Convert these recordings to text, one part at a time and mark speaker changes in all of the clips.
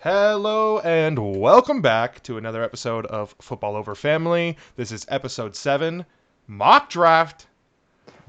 Speaker 1: Hello and welcome back to another episode of Football Over Family. This is episode 7, Mock Draft.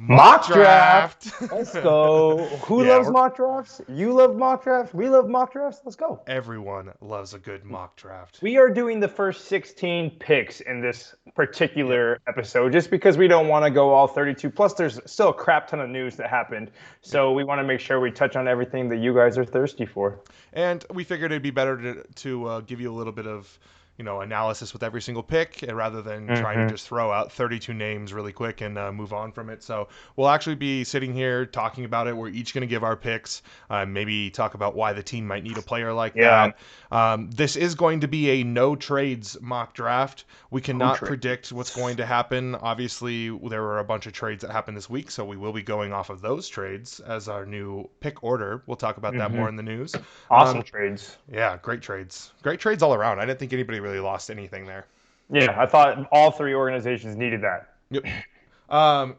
Speaker 1: Mock
Speaker 2: Mock draft.
Speaker 1: Draft.
Speaker 2: Let's go. Who
Speaker 1: Yeah,
Speaker 2: loves mock drafts? You love mock drafts. We love mock drafts. Let's go.
Speaker 1: everyone loves a good mock draft.
Speaker 2: We are doing the first 16 picks in this particular episode just because we don't want to go all 32. Plus, there's still a crap ton of news that happened. So we want to make sure we touch on everything that you guys are thirsty for.
Speaker 1: And we figured it'd be better to give you a little bit of analysis with every single pick rather than trying to just throw out 32 names really quick and move on from it. So we'll actually be sitting here talking about it. We're each going to give our picks, maybe talk about why the team might need a player like that. This is going to be a no trades mock draft. We cannot predict what's going to happen. Obviously, there were a bunch of trades that happened this week, so we will be going off of those trades as our new pick order. We'll talk about that more in the news.
Speaker 2: Awesome trades.
Speaker 1: Yeah, great trades. Great trades all around. I didn't think anybody really lost anything there.
Speaker 2: Yeah, I thought all three organizations needed that.
Speaker 1: Yep.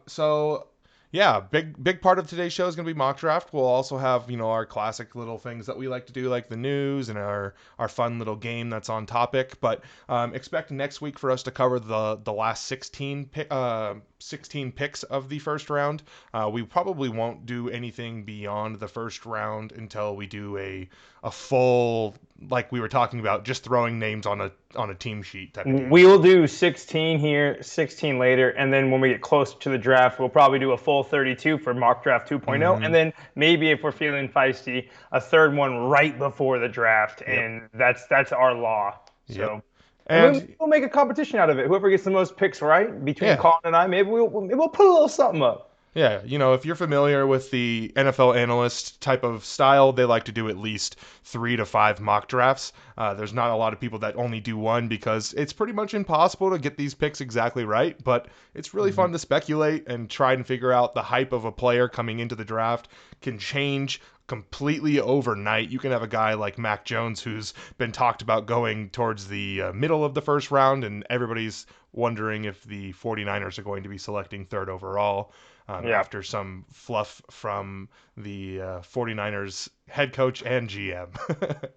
Speaker 1: So yeah, big part of today's show is going to be mock draft. We'll also have, our classic little things that we like to do, like the news and our fun little game that's on topic. But expect next week for us to cover the last 16 picks of the first round. We probably won't do anything beyond the first round until we do a full, like we were talking about, just throwing names on a team sheet type of deal.
Speaker 2: We will do 16 here, 16 later, and then when we get closer to the draft, we'll probably do a full 32 for mock draft 2.0, and then maybe if we're feeling feisty, a third one right before the draft, and that's our law. So. And we'll make a competition out of it. Whoever gets the most picks right between Colin and I, maybe we'll put a little something up.
Speaker 1: Yeah, if you're familiar with the NFL analyst type of style, they like to do at least 3 to 5 mock drafts. There's not a lot of people that only do one because it's pretty much impossible to get these picks exactly right, but it's really fun to speculate and try and figure out the hype of a player coming into the draft can change completely overnight. You can have a guy like Mac Jones who's been talked about going towards the middle of the first round, and everybody's wondering if the 49ers are going to be selecting third overall. After some fluff from the 49ers head coach and GM.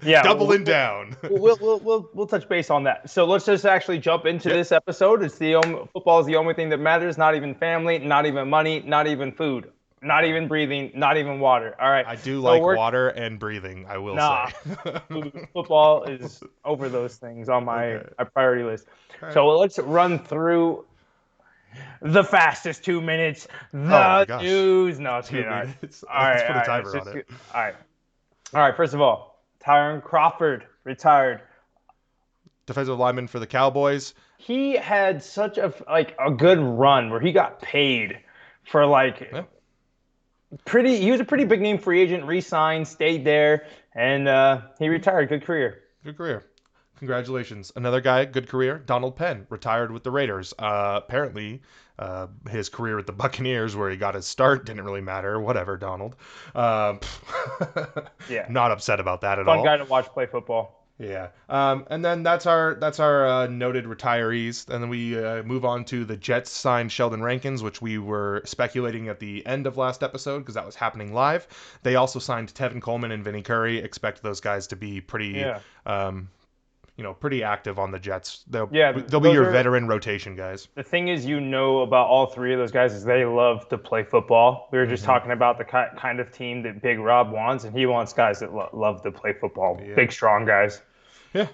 Speaker 1: Doubling down.
Speaker 2: We'll touch base on that. So let's just actually jump into this episode. Football is the only thing that matters. Not even family, not even money, not even food, not even breathing, not even water. All right.
Speaker 1: I do like water and breathing, I will say.
Speaker 2: Football is over those things on my priority list. Right. So let's run through the fastest 2 minutes. The news. No, it's 2 minutes.
Speaker 1: Let's put a timer on it.
Speaker 2: All right. First of all, Tyron Crawford retired.
Speaker 1: Defensive lineman for the Cowboys.
Speaker 2: He had such a good run where he got paid for He was a pretty big name free agent. Re-signed, stayed there, and he retired. Good career.
Speaker 1: Good career. Congratulations. Another guy, good career, Donald Penn, retired with the Raiders. Apparently, his career with the Buccaneers, where he got his start, didn't really matter. Whatever, Donald. Not upset about that at all.
Speaker 2: Fun guy to watch play football.
Speaker 1: Yeah. And then that's our noted retirees. And then we move on to the Jets signed Sheldon Rankins, which we were speculating at the end of last episode because that was happening live. They also signed Tevin Coleman and Vinny Curry. Expect those guys to be pretty pretty active on the Jets. They'll be your veteran rotation guys.
Speaker 2: The thing is, about all three of those guys is they love to play football. We were just talking about the kind of team that Big Rob wants, and he wants guys that love to play football. Yeah. Big, strong guys.
Speaker 1: Yeah.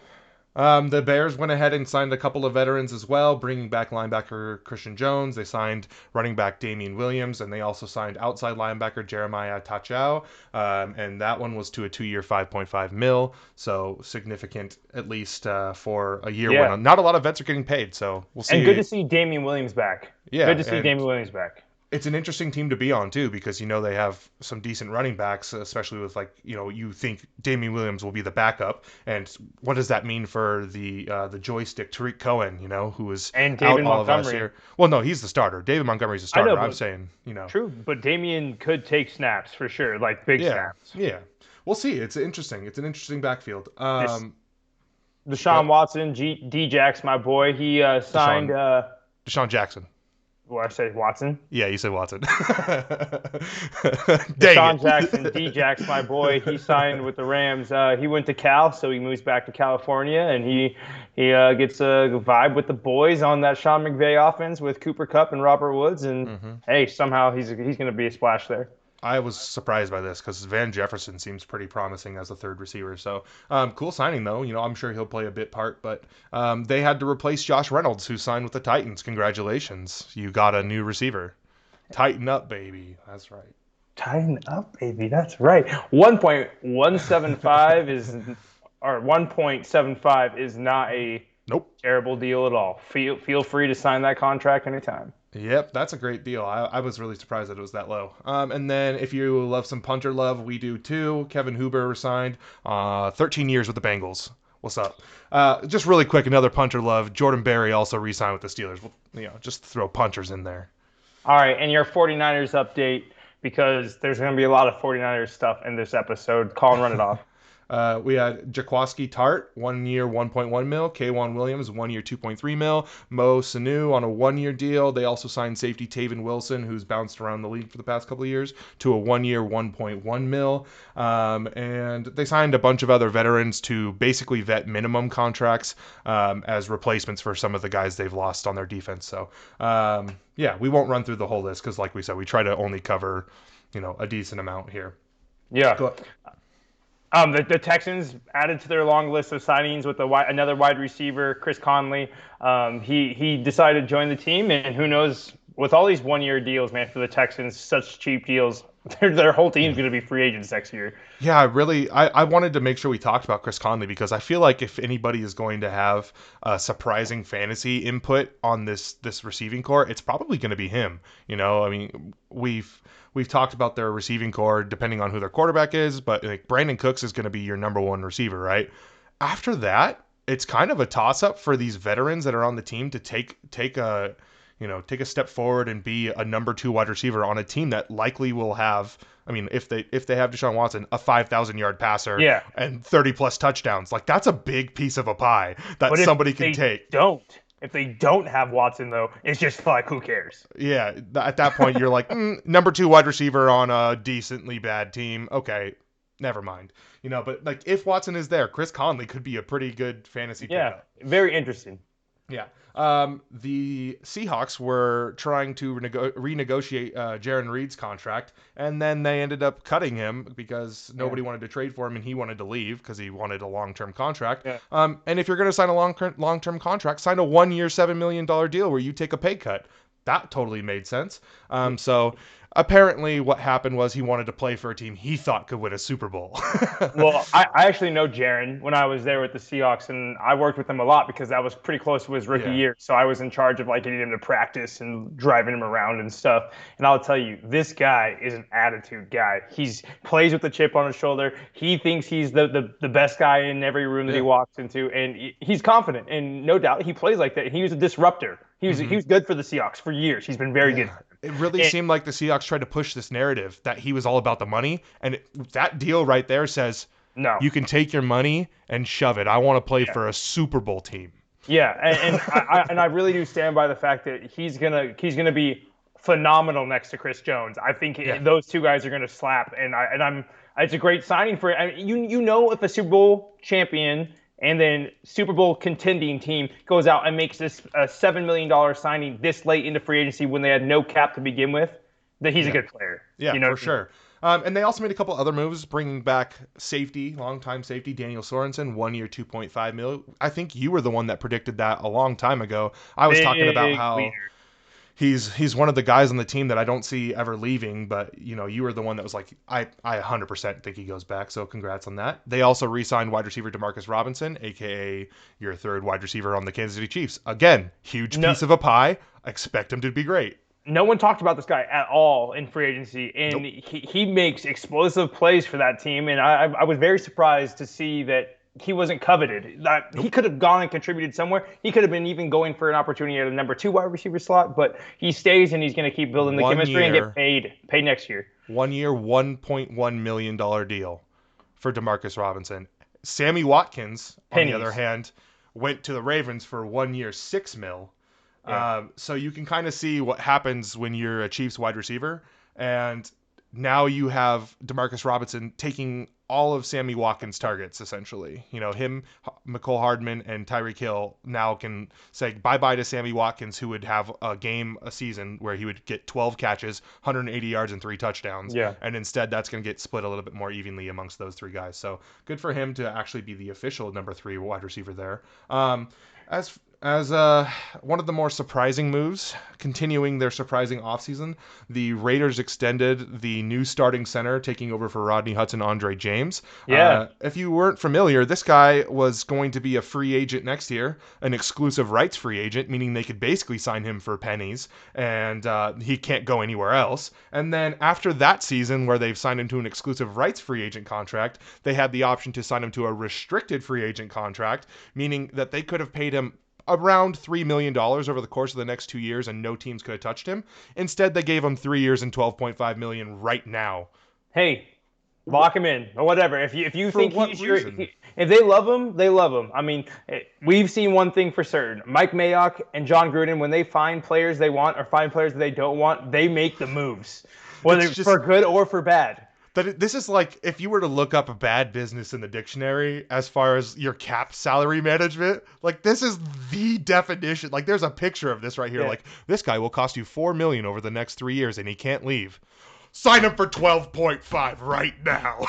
Speaker 1: The Bears went ahead and signed a couple of veterans as well, bringing back linebacker Christian Jones. They signed running back Damian Williams, and they also signed outside linebacker Jeremiah Tachau, and that one was to a 2-year, $5.5 million, so significant at least for a year when not a lot of vets are getting paid. So we'll see.
Speaker 2: And good to see Damian Williams back. Yeah, good to see Damian Williams back.
Speaker 1: It's an interesting team to be on, too, because, they have some decent running backs, especially with, you think Damian Williams will be the backup. And what does that mean for the joystick, Tariq Cohen, who was
Speaker 2: and
Speaker 1: out
Speaker 2: David
Speaker 1: all
Speaker 2: Montgomery.
Speaker 1: of us here? Well, no, he's the starter. David Montgomery's the starter. I'm saying,
Speaker 2: True, but Damian could take snaps for sure, big snaps.
Speaker 1: Yeah. We'll see. It's interesting. It's an interesting backfield.
Speaker 2: Deshaun Watson, D-Jax, my boy, he signed...
Speaker 1: Deshaun Jackson.
Speaker 2: Well, I say Watson.
Speaker 1: Yeah, you said Watson. Dang
Speaker 2: Deshaun Jackson,
Speaker 1: it.
Speaker 2: D-Jax, my boy, he signed with the Rams. He went to Cal, so he moves back to California, and he gets a vibe with the boys on that Sean McVay offense with Cooper Kupp and Robert Woods. And hey, somehow he's going to be a splash there.
Speaker 1: I was surprised by this because Van Jefferson seems pretty promising as a third receiver. So cool signing, though. I'm sure he'll play a bit part, but they had to replace Josh Reynolds, who signed with the Titans. Congratulations. You got a new receiver. Tighten up, baby. That's right.
Speaker 2: Tighten up, baby. That's right. 1.175 is, or 1.75 is not a
Speaker 1: Nope.
Speaker 2: terrible deal at all. Feel free to sign that contract anytime.
Speaker 1: Yep, that's a great deal. I was really surprised that it was that low. And then if you love some punter love, we do too. Kevin Huber signed 13 years with the Bengals. What's up? Just really quick, another punter love. Jordan Berry also re-signed with the Steelers. Just throw punters in there.
Speaker 2: All right, and your 49ers update, because there's going to be a lot of 49ers stuff in this episode. Call and run it off.
Speaker 1: We had Jaquiski Tart, 1 year, 1.1 mil. K'Wan Williams, 1 year, 2.3 mil. Mo Sanu on a 1 year deal. They also signed safety Taven Wilson, who's bounced around the league for the past couple of years, to a 1 year, 1.1 mil. And they signed a bunch of other veterans to basically vet minimum contracts as replacements for some of the guys they've lost on their defense. So, yeah, we won't run through the whole list because, like we said, we try to only cover, a decent amount here.
Speaker 2: Yeah. The Texans added to their long list of signings with another wide receiver, Chris Conley. He decided to join the team, and who knows, with all these 1 year deals, man, for the Texans, such cheap deals, their whole team's going to be free agents next year.
Speaker 1: Yeah, I wanted to make sure we talked about Chris Conley because I feel like if anybody is going to have a surprising fantasy input on this receiving core, it's probably going to be him. I mean, we've talked about their receiving core depending on who their quarterback is, but like Brandon Cooks is going to be your number one receiver, right? After that, it's kind of a toss up for these veterans that are on the team to take a step forward and be a number 2 wide receiver on a team that likely will have, I mean, if they have Deshaun Watson, a 5,000-yard passer and 30+ touchdowns. Like, that's a big piece of a pie that somebody can take.
Speaker 2: If they don't have Watson, though, it's just like, who cares?
Speaker 1: Yeah, at that point, you're like, number 2 wide receiver on a decently bad team. Okay, never mind. But like, if Watson is there, Chris Conley could be a pretty good fantasy pickup.
Speaker 2: Yeah, very interesting.
Speaker 1: Yeah. The Seahawks were trying to renegotiate Jaron Reed's contract, and then they ended up cutting him because nobody wanted to trade for him, and he wanted to leave because he wanted a long-term contract.
Speaker 2: Yeah.
Speaker 1: And if you're going to sign a long-term contract, sign a 1 year, $7 million deal where you take a pay cut. That totally made sense. So apparently what happened was he wanted to play for a team he thought could win a Super Bowl.
Speaker 2: Well, I actually know Jaron when I was there with the Seahawks, and I worked with him a lot because that was pretty close to his rookie year. So I was in charge of like getting him to practice and driving him around and stuff. And I'll tell you, this guy is an attitude guy. He's plays with the chip on his shoulder. He thinks he's the best guy in every room that he walks into, and he's confident. And no doubt, he plays like that. He was a disruptor. He was good for the Seahawks for years. He's been very good.
Speaker 1: It really seemed like the Seahawks tried to push this narrative that he was all about the money, and that deal right there says,
Speaker 2: no,
Speaker 1: you can take your money and shove it. I want to play for a Super Bowl team.
Speaker 2: Yeah, and I really do stand by the fact that he's gonna be phenomenal next to Chris Jones. I think those two guys are gonna slap, and it's a great signing for it. If a Super Bowl champion and then Super Bowl contending team goes out and makes this $7 million signing this late into free agency when they had no cap to begin with, that he's a good player.
Speaker 1: Yeah, for sure. And they also made a couple other moves, bringing back longtime safety Daniel Sorensen, 1 year, 2.5 mil. I think you were the one that predicted that a long time ago. I was talking about how he's one of the guys on the team that I don't see ever leaving, but you were the one that was like, I 100% think he goes back, so congrats on that. They also re-signed wide receiver Demarcus Robinson, aka your third wide receiver on the Kansas City Chiefs. Again, huge piece of a pie. Expect him to be great.
Speaker 2: No one talked about this guy at all in free agency, and he makes explosive plays for that team, and I was very surprised to see that he wasn't coveted. He could have gone and contributed somewhere. He could have been even going for an opportunity at a number 2 wide receiver slot, but he stays and he's going to keep building the chemistry and get paid next year.
Speaker 1: 1 year, $1.1 million deal for Demarcus Robinson. Sammy Watkins, on the other hand, went to the Ravens for 1 year, $6 million.
Speaker 2: Yeah.
Speaker 1: So you can kind of see what happens when you're a Chiefs wide receiver, and now you have Demarcus Robinson taking all of Sammy Watkins' targets, essentially. Him, McCole Hardman, and Tyreek Hill now can say bye-bye to Sammy Watkins, who would have a season where he would get 12 catches, 180 yards, and 3 touchdowns.
Speaker 2: Yeah.
Speaker 1: And instead, that's going to get split a little bit more evenly amongst those 3 guys. So good for him to actually be the official number 3 wide receiver there. As one of the more surprising moves, continuing their surprising offseason, the Raiders extended the new starting center, taking over for Rodney Hudson, Andre James.
Speaker 2: Yeah.
Speaker 1: If you weren't familiar, this guy was going to be a free agent next year, an exclusive rights free agent, meaning they could basically sign him for pennies, and he can't go anywhere else. And then after that season, where they've signed him to an exclusive rights free agent contract, they had the option to sign him to a restricted free agent contract, meaning that they could have paid him around $3 million over the course of the next 2 years, and no teams could have touched him. Instead, they gave him 3 years and $12.5 million right now.
Speaker 2: Hey, lock him in or whatever. If you
Speaker 1: For
Speaker 2: think
Speaker 1: what
Speaker 2: he's
Speaker 1: reason?
Speaker 2: if they love him, they love him. I mean, we've seen one thing for certain: Mike Mayock and John Gruden, when they find players they want or find players that they don't want, they make the moves, whether it's for good or for bad.
Speaker 1: This is like if you were to look up a bad business in the dictionary as far as your cap salary management, like this is the definition. Like there's a picture of this right here.
Speaker 2: Yeah.
Speaker 1: Like this guy will cost you $4 million over the next 3 years and he can't leave. Sign him for 12.5 right now.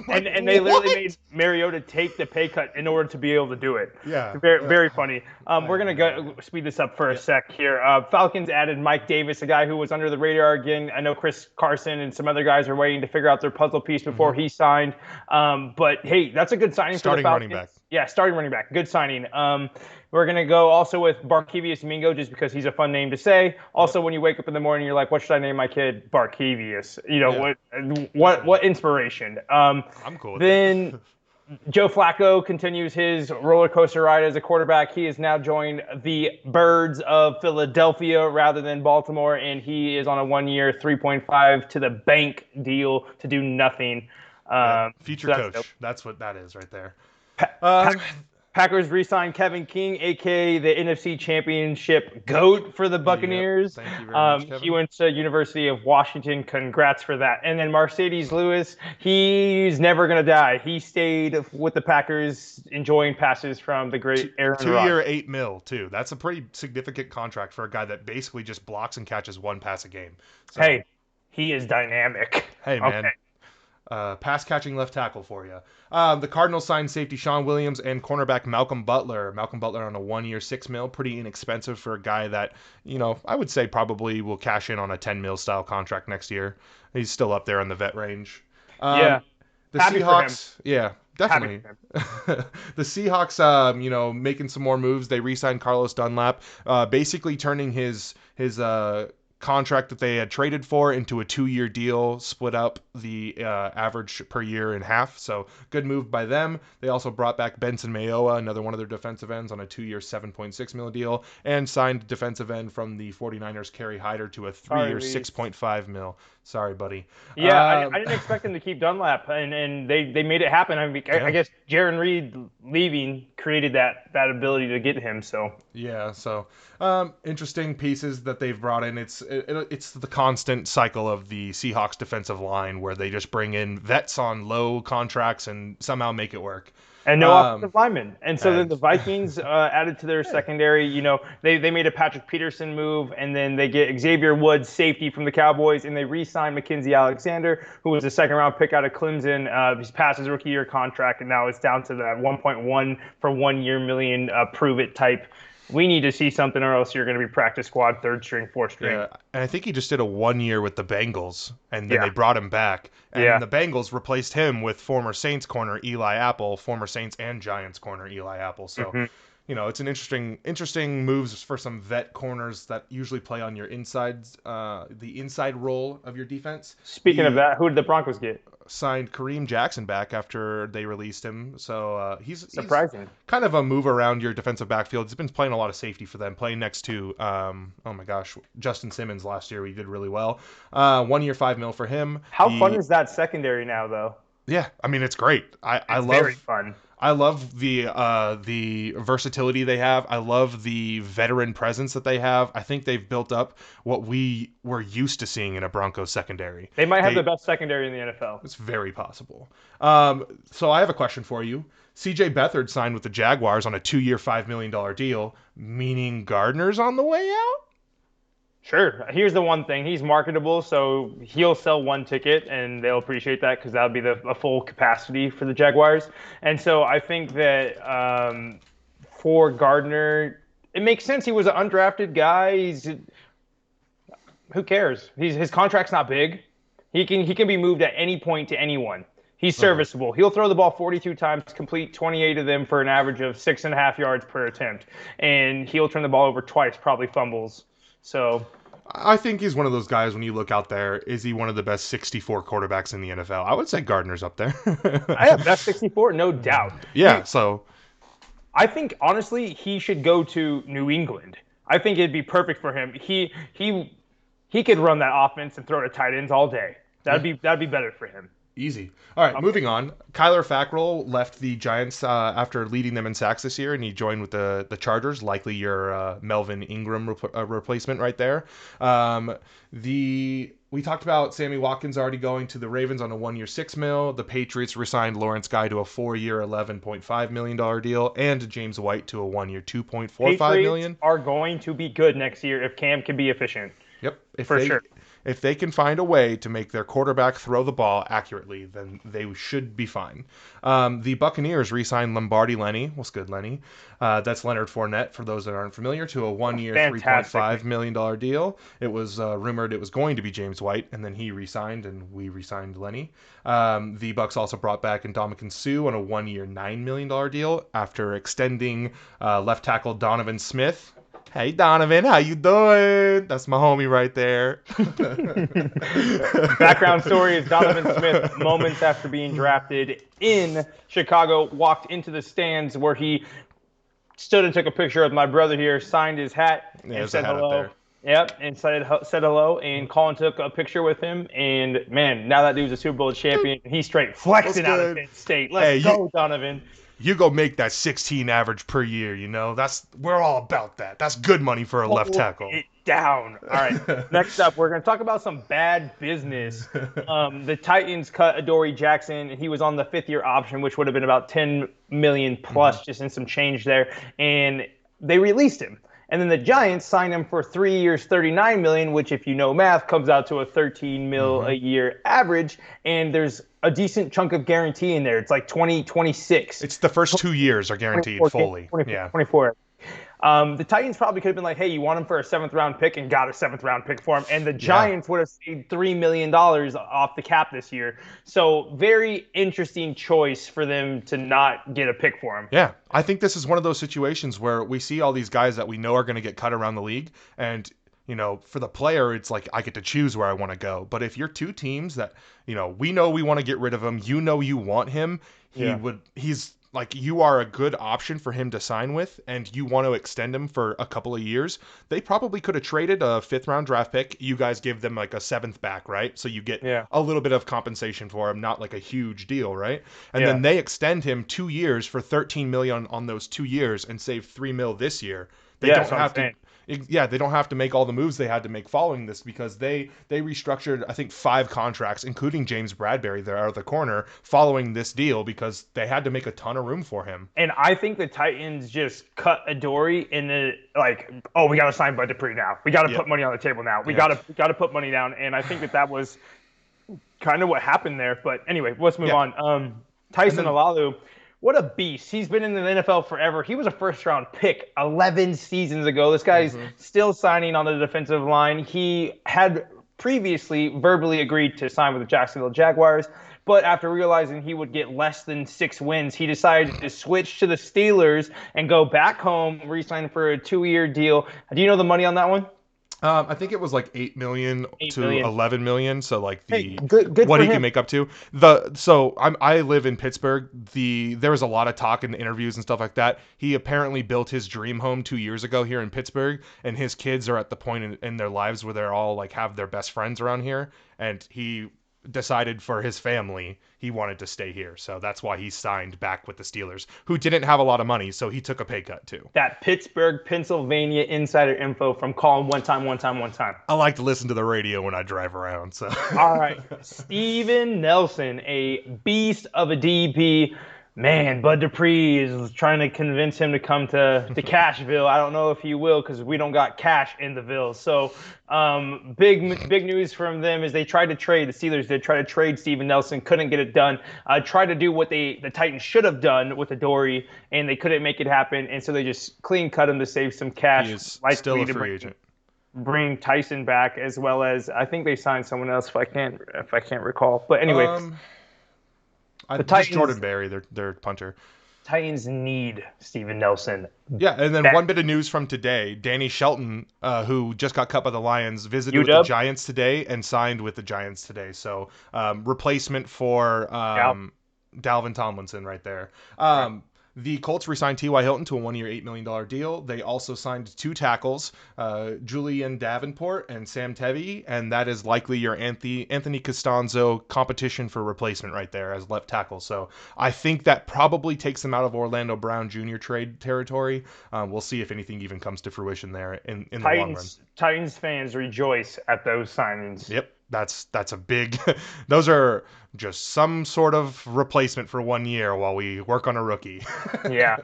Speaker 1: Like,
Speaker 2: And they literally
Speaker 1: what?
Speaker 2: made Mariota take the pay cut in order to be able to do it.
Speaker 1: Yeah.
Speaker 2: Very funny. We're going to go speed this up for a sec here. Falcons added Mike Davis, a guy who was under the radar again. I know Chris Carson and some other guys are waiting to figure out their puzzle piece before he signed. But, hey, that's a good signing for the
Speaker 1: Starting
Speaker 2: Falcons.
Speaker 1: running back.
Speaker 2: Yeah, starting running back. Good signing. We're going to go also with Barkevius Mingo just because he's a fun name to say. Also, when you wake up in the morning, you're like, what should I name my kid? Barkevius. What inspiration.
Speaker 1: I'm cool with
Speaker 2: Then Joe Flacco continues his roller coaster ride as a quarterback. He has now joined the Birds of Philadelphia rather than Baltimore, and he is on a 1-year, 3.5 to the bank deal to do nothing.
Speaker 1: Future
Speaker 2: so that's
Speaker 1: coach.
Speaker 2: dope.
Speaker 1: That's what that is right there.
Speaker 2: Packers re-signed Kevin King, a.k.a. the NFC Championship GOAT for the Buccaneers.
Speaker 1: Thank you very much, Kevin.
Speaker 2: He went to University of Washington. Congrats for that. And then Mercedes Lewis, he's never going to die. He stayed with the Packers, enjoying passes from the great Aaron Rodgers.
Speaker 1: 2-year, $8 million too. That's a pretty significant contract for a guy that basically just blocks and catches one pass a game. So,
Speaker 2: Hey, he is dynamic.
Speaker 1: hey man.
Speaker 2: Okay.
Speaker 1: Pass catching left tackle for you. The Cardinals signed safety Sean Williams and cornerback Malcolm Butler. Malcolm Butler on a 1-year, $6 million, pretty inexpensive for a guy that, I would say probably will cash in on a $10 million style contract next year. He's still up there in the vet range.
Speaker 2: Yeah.
Speaker 1: The
Speaker 2: Happy for
Speaker 1: Seahawks,
Speaker 2: him.
Speaker 1: yeah, definitely. The Seahawks, making some more moves. They re-signed Carlos Dunlap, basically turning his contract that they had traded for into a 2-year deal, split up the average per year in half. So good move by them. They also brought back Benson Mayowa, another one of their defensive ends, on a 2-year, $7.6 million deal, and signed defensive end from the 49ers, Kerry Hyder, to a 3-year, $6.5 million. Sorry, buddy.
Speaker 2: Yeah, I didn't expect them to keep Dunlap, and they made it happen. I mean, I guess Jaron Reed leaving created that ability to get him. So
Speaker 1: yeah, so interesting pieces that they've brought in. It's the constant cycle of the Seahawks defensive line where they just bring in vets on low contracts and somehow make it work.
Speaker 2: And no offensive linemen. And so then the Vikings added to their secondary. They made a Patrick Peterson move, and then they get Xavier Woods, safety from the Cowboys, and they re-signed Mackenzie Alexander, who was a second-round pick out of Clemson. He's passed his rookie-year contract, and now it's down to that 1.1 for 1 year million prove-it type. We need to see something, or else you're going to be practice squad, third string, fourth string.
Speaker 1: Yeah, and I think he just did a 1 year with the Bengals, and then they brought him back. And the Bengals replaced him with former Saints corner Eli Apple, former Saints and Giants corner Eli Apple. So, it's an interesting moves for some vet corners that usually play on your insides, the inside role of your defense.
Speaker 2: Speaking of that, who did the Broncos get?
Speaker 1: Signed Kareem Jackson back after they released him. So he's
Speaker 2: surprising.
Speaker 1: Kind of a move around your defensive backfield. He's been playing a lot of safety for them, playing next to, Justin Simmons last year. He did really well. 1 year, $5 million for him.
Speaker 2: How fun is that secondary now, though?
Speaker 1: Yeah, I mean, it's great. I love
Speaker 2: very fun.
Speaker 1: I love the versatility they have. I love the veteran presence that they have. I think they've built up what we were used to seeing in a Broncos secondary.
Speaker 2: They might have the
Speaker 1: They
Speaker 2: best secondary in the NFL.
Speaker 1: It's very possible. So I have a question for you. CJ Beathard signed with the Jaguars on a 2-year, $5 million deal, meaning Gardner's on the way out?
Speaker 2: Sure. Here's the one thing. He's marketable, so he'll sell one ticket, and they'll appreciate that because that'll be a full capacity for the Jaguars. And so I think that for Gardner, it makes sense. He was an undrafted guy. Who cares? His contract's not big. He can be moved at any point to anyone. He's serviceable. He'll throw the ball 42 times, complete 28 of them for an average of 6.5 yards per attempt, and he'll turn the ball over twice, probably fumbles. So
Speaker 1: I think he's one of those guys when you look out there, is he one of the best 64 quarterbacks in the NFL? I would say Gardner's up there.
Speaker 2: I have best 64, no doubt.
Speaker 1: Yeah, so
Speaker 2: I think honestly he should go to New England. I think it'd be perfect for him. He could run that offense and throw to tight ends all day. That'd be better for him.
Speaker 1: easy. All right, moving on. Kyler Fackrell left the Giants after leading them in sacks this year, and he joined with the Chargers. Likely your Melvin Ingram replacement right there. We talked about Sammy Watkins already going to the Ravens on a 1-year $6 million. The Patriots re-signed Lawrence Guy to a 4-year $11.5 million deal, and James White to a 1-year $2.45 million.
Speaker 2: Patriots are going to be good next year if Cam can be efficient.
Speaker 1: Yep,
Speaker 2: for sure.
Speaker 1: If they can find a way to make their quarterback throw the ball accurately, then they should be fine. The Buccaneers re-signed Lombardi Lenny. What's good, Lenny? That's Leonard Fournette, for those that aren't familiar, to a 1-year $3.5 million deal. It was rumored it was going to be James White, and then he re-signed, and we re-signed Lenny. The Bucs also brought back Ndamukong Suh on a 1-year $9 million deal after extending left tackle Donovan Smith. Hey Donovan, how you doing? That's my homie right there.
Speaker 2: Background story is Donovan Smith, moments after being drafted in Chicago, walked into the stands where he stood and took a picture of my brother here, signed his hat, and said hello. Yep, and said hello, and Colin took a picture with him, and man, now that dude's a Super Bowl champion, he's straight flexing out of Penn State. Let's go, Donovan.
Speaker 1: You go make that 16 average per year, we're all about that. That's good money for a left tackle.
Speaker 2: It down. All right. Next up, we're going to talk about some bad business. The Titans cut Adoree Jackson. He was on the 5th-year option, which would have been about $10 million plus, just in some change there. And they released him. And then the Giants signed him for 3 years, $39 million, which, if you know math, comes out to a $13 million a year average. And there's a decent chunk of guarantee in there. It's like 2026.
Speaker 1: It's the first 2 years are guaranteed fully.
Speaker 2: 24. The Titans probably could have been like, hey, you want him for a 7th-round pick, and got a 7th-round pick for him. And the Giants would have saved $3 million off the cap this year. So very interesting choice for them to not get a pick for him.
Speaker 1: Yeah, I think this is one of those situations where we see all these guys that we know are going to get cut around the league. And, for the player, it's like I get to choose where I want to go. But if you're two teams that, we know we want to get rid of him, you want him, he's like, you are a good option for him to sign with, and you want to extend him for a couple of years, they probably could have traded a 5th-round draft pick. You guys give them like a 7th back, right? So you get a little bit of compensation for him, not like a huge deal, right? And then they extend him 2 years for $13 million on those 2 years and save $3 million this year. They don't have to. They don't have to make all the moves they had to make following this, because they restructured, I think, 5 contracts, including James Bradbury, their other corner, following this deal, because they had to make a ton of room for him.
Speaker 2: And I think the Titans just cut Adoree in the we got to sign Bud Dupree now. We got to put money on the table now. We got to put money down. And I think that was kind of what happened there. But anyway, let's move on. Tyson Alalu. What a beast. He's been in the NFL forever. He was a 1st-round pick 11 seasons ago. This guy's still signing on the defensive line. He had previously verbally agreed to sign with the Jacksonville Jaguars, but after realizing he would get less than 6 wins, he decided to switch to the Steelers and go back home, re-sign for a 2-year deal. Do you know the money on that one?
Speaker 1: I think it was like $8 million to $11 million. So like
Speaker 2: good
Speaker 1: what
Speaker 2: for
Speaker 1: he
Speaker 2: him.
Speaker 1: can make up to. I live in Pittsburgh. There was a lot of talk in the interviews and stuff like that. He apparently built his dream home 2 years ago here in Pittsburgh, and his kids are at the point in their lives where they're all like have their best friends around here, and he decided for his family he wanted to stay here. So that's why he signed back with the Steelers, who didn't have a lot of money, so he took a pay cut too.
Speaker 2: That Pittsburgh, Pennsylvania insider info from Colin one time.
Speaker 1: I like to listen to the radio when I drive around. So
Speaker 2: All right, Steven Nelson, a beast of a DB. Man, Bud Dupree is trying to convince him to come to Cashville. I don't know if he will because we don't got cash in the Ville. So big news from them is they tried to trade, the Steelers did try to trade Steven Nelson, couldn't get it done. Tried to do what the Titans should have done with Adoree', and they couldn't make it happen. And so they just clean cut him to save some cash.
Speaker 1: He is still a free agent.
Speaker 2: Bring Tyson back, as well as I think they signed someone else if I can't recall. But anyway.
Speaker 1: The Titans, Jordan Berry, their punter.
Speaker 2: Titans need Steven Nelson.
Speaker 1: Yeah, and then one bit of news from today: Danny Shelton, who just got cut by the Lions, visited with the Giants today and signed with the Giants today. So replacement for Dalvin Tomlinson right there. The Colts re-signed T.Y. Hilton to a 1-year, $8 million deal. They also signed 2 tackles, Julian Davenport and Sam Tevi, and that is likely your Anthony Costanzo competition for replacement right there as left tackle. So I think that probably takes them out of Orlando Brown Jr. trade territory. We'll see if anything even comes to fruition there in the long run.
Speaker 2: Titans fans rejoice at those signings.
Speaker 1: Yep. That's a big those are just some sort of replacement for 1 year while we work on a rookie.
Speaker 2: Yeah.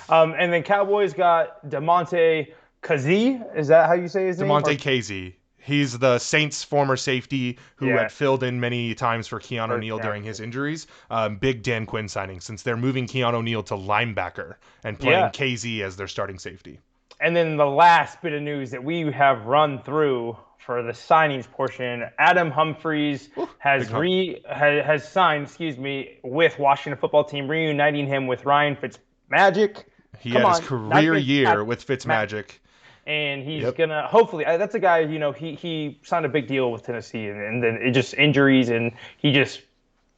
Speaker 2: And then Cowboys got DeMonte Kazee. Is that how you say his name?
Speaker 1: DeMonte Kazee. He's the Saints' former safety who had filled in many times for Keanu O'Neal during his injuries. Big Dan Quinn signing, since they're moving Keanu O'Neal to linebacker and playing Kazee as their starting safety.
Speaker 2: And then the last bit of news that we have run through for the signings portion, Adam Humphries has signed, with Washington Football Team, reuniting him with Ryan Fitzmagic.
Speaker 1: He had his career year with Fitzmagic.
Speaker 2: And he's gonna hopefully. That's a guy. He signed a big deal with Tennessee, and then it just injuries, and he just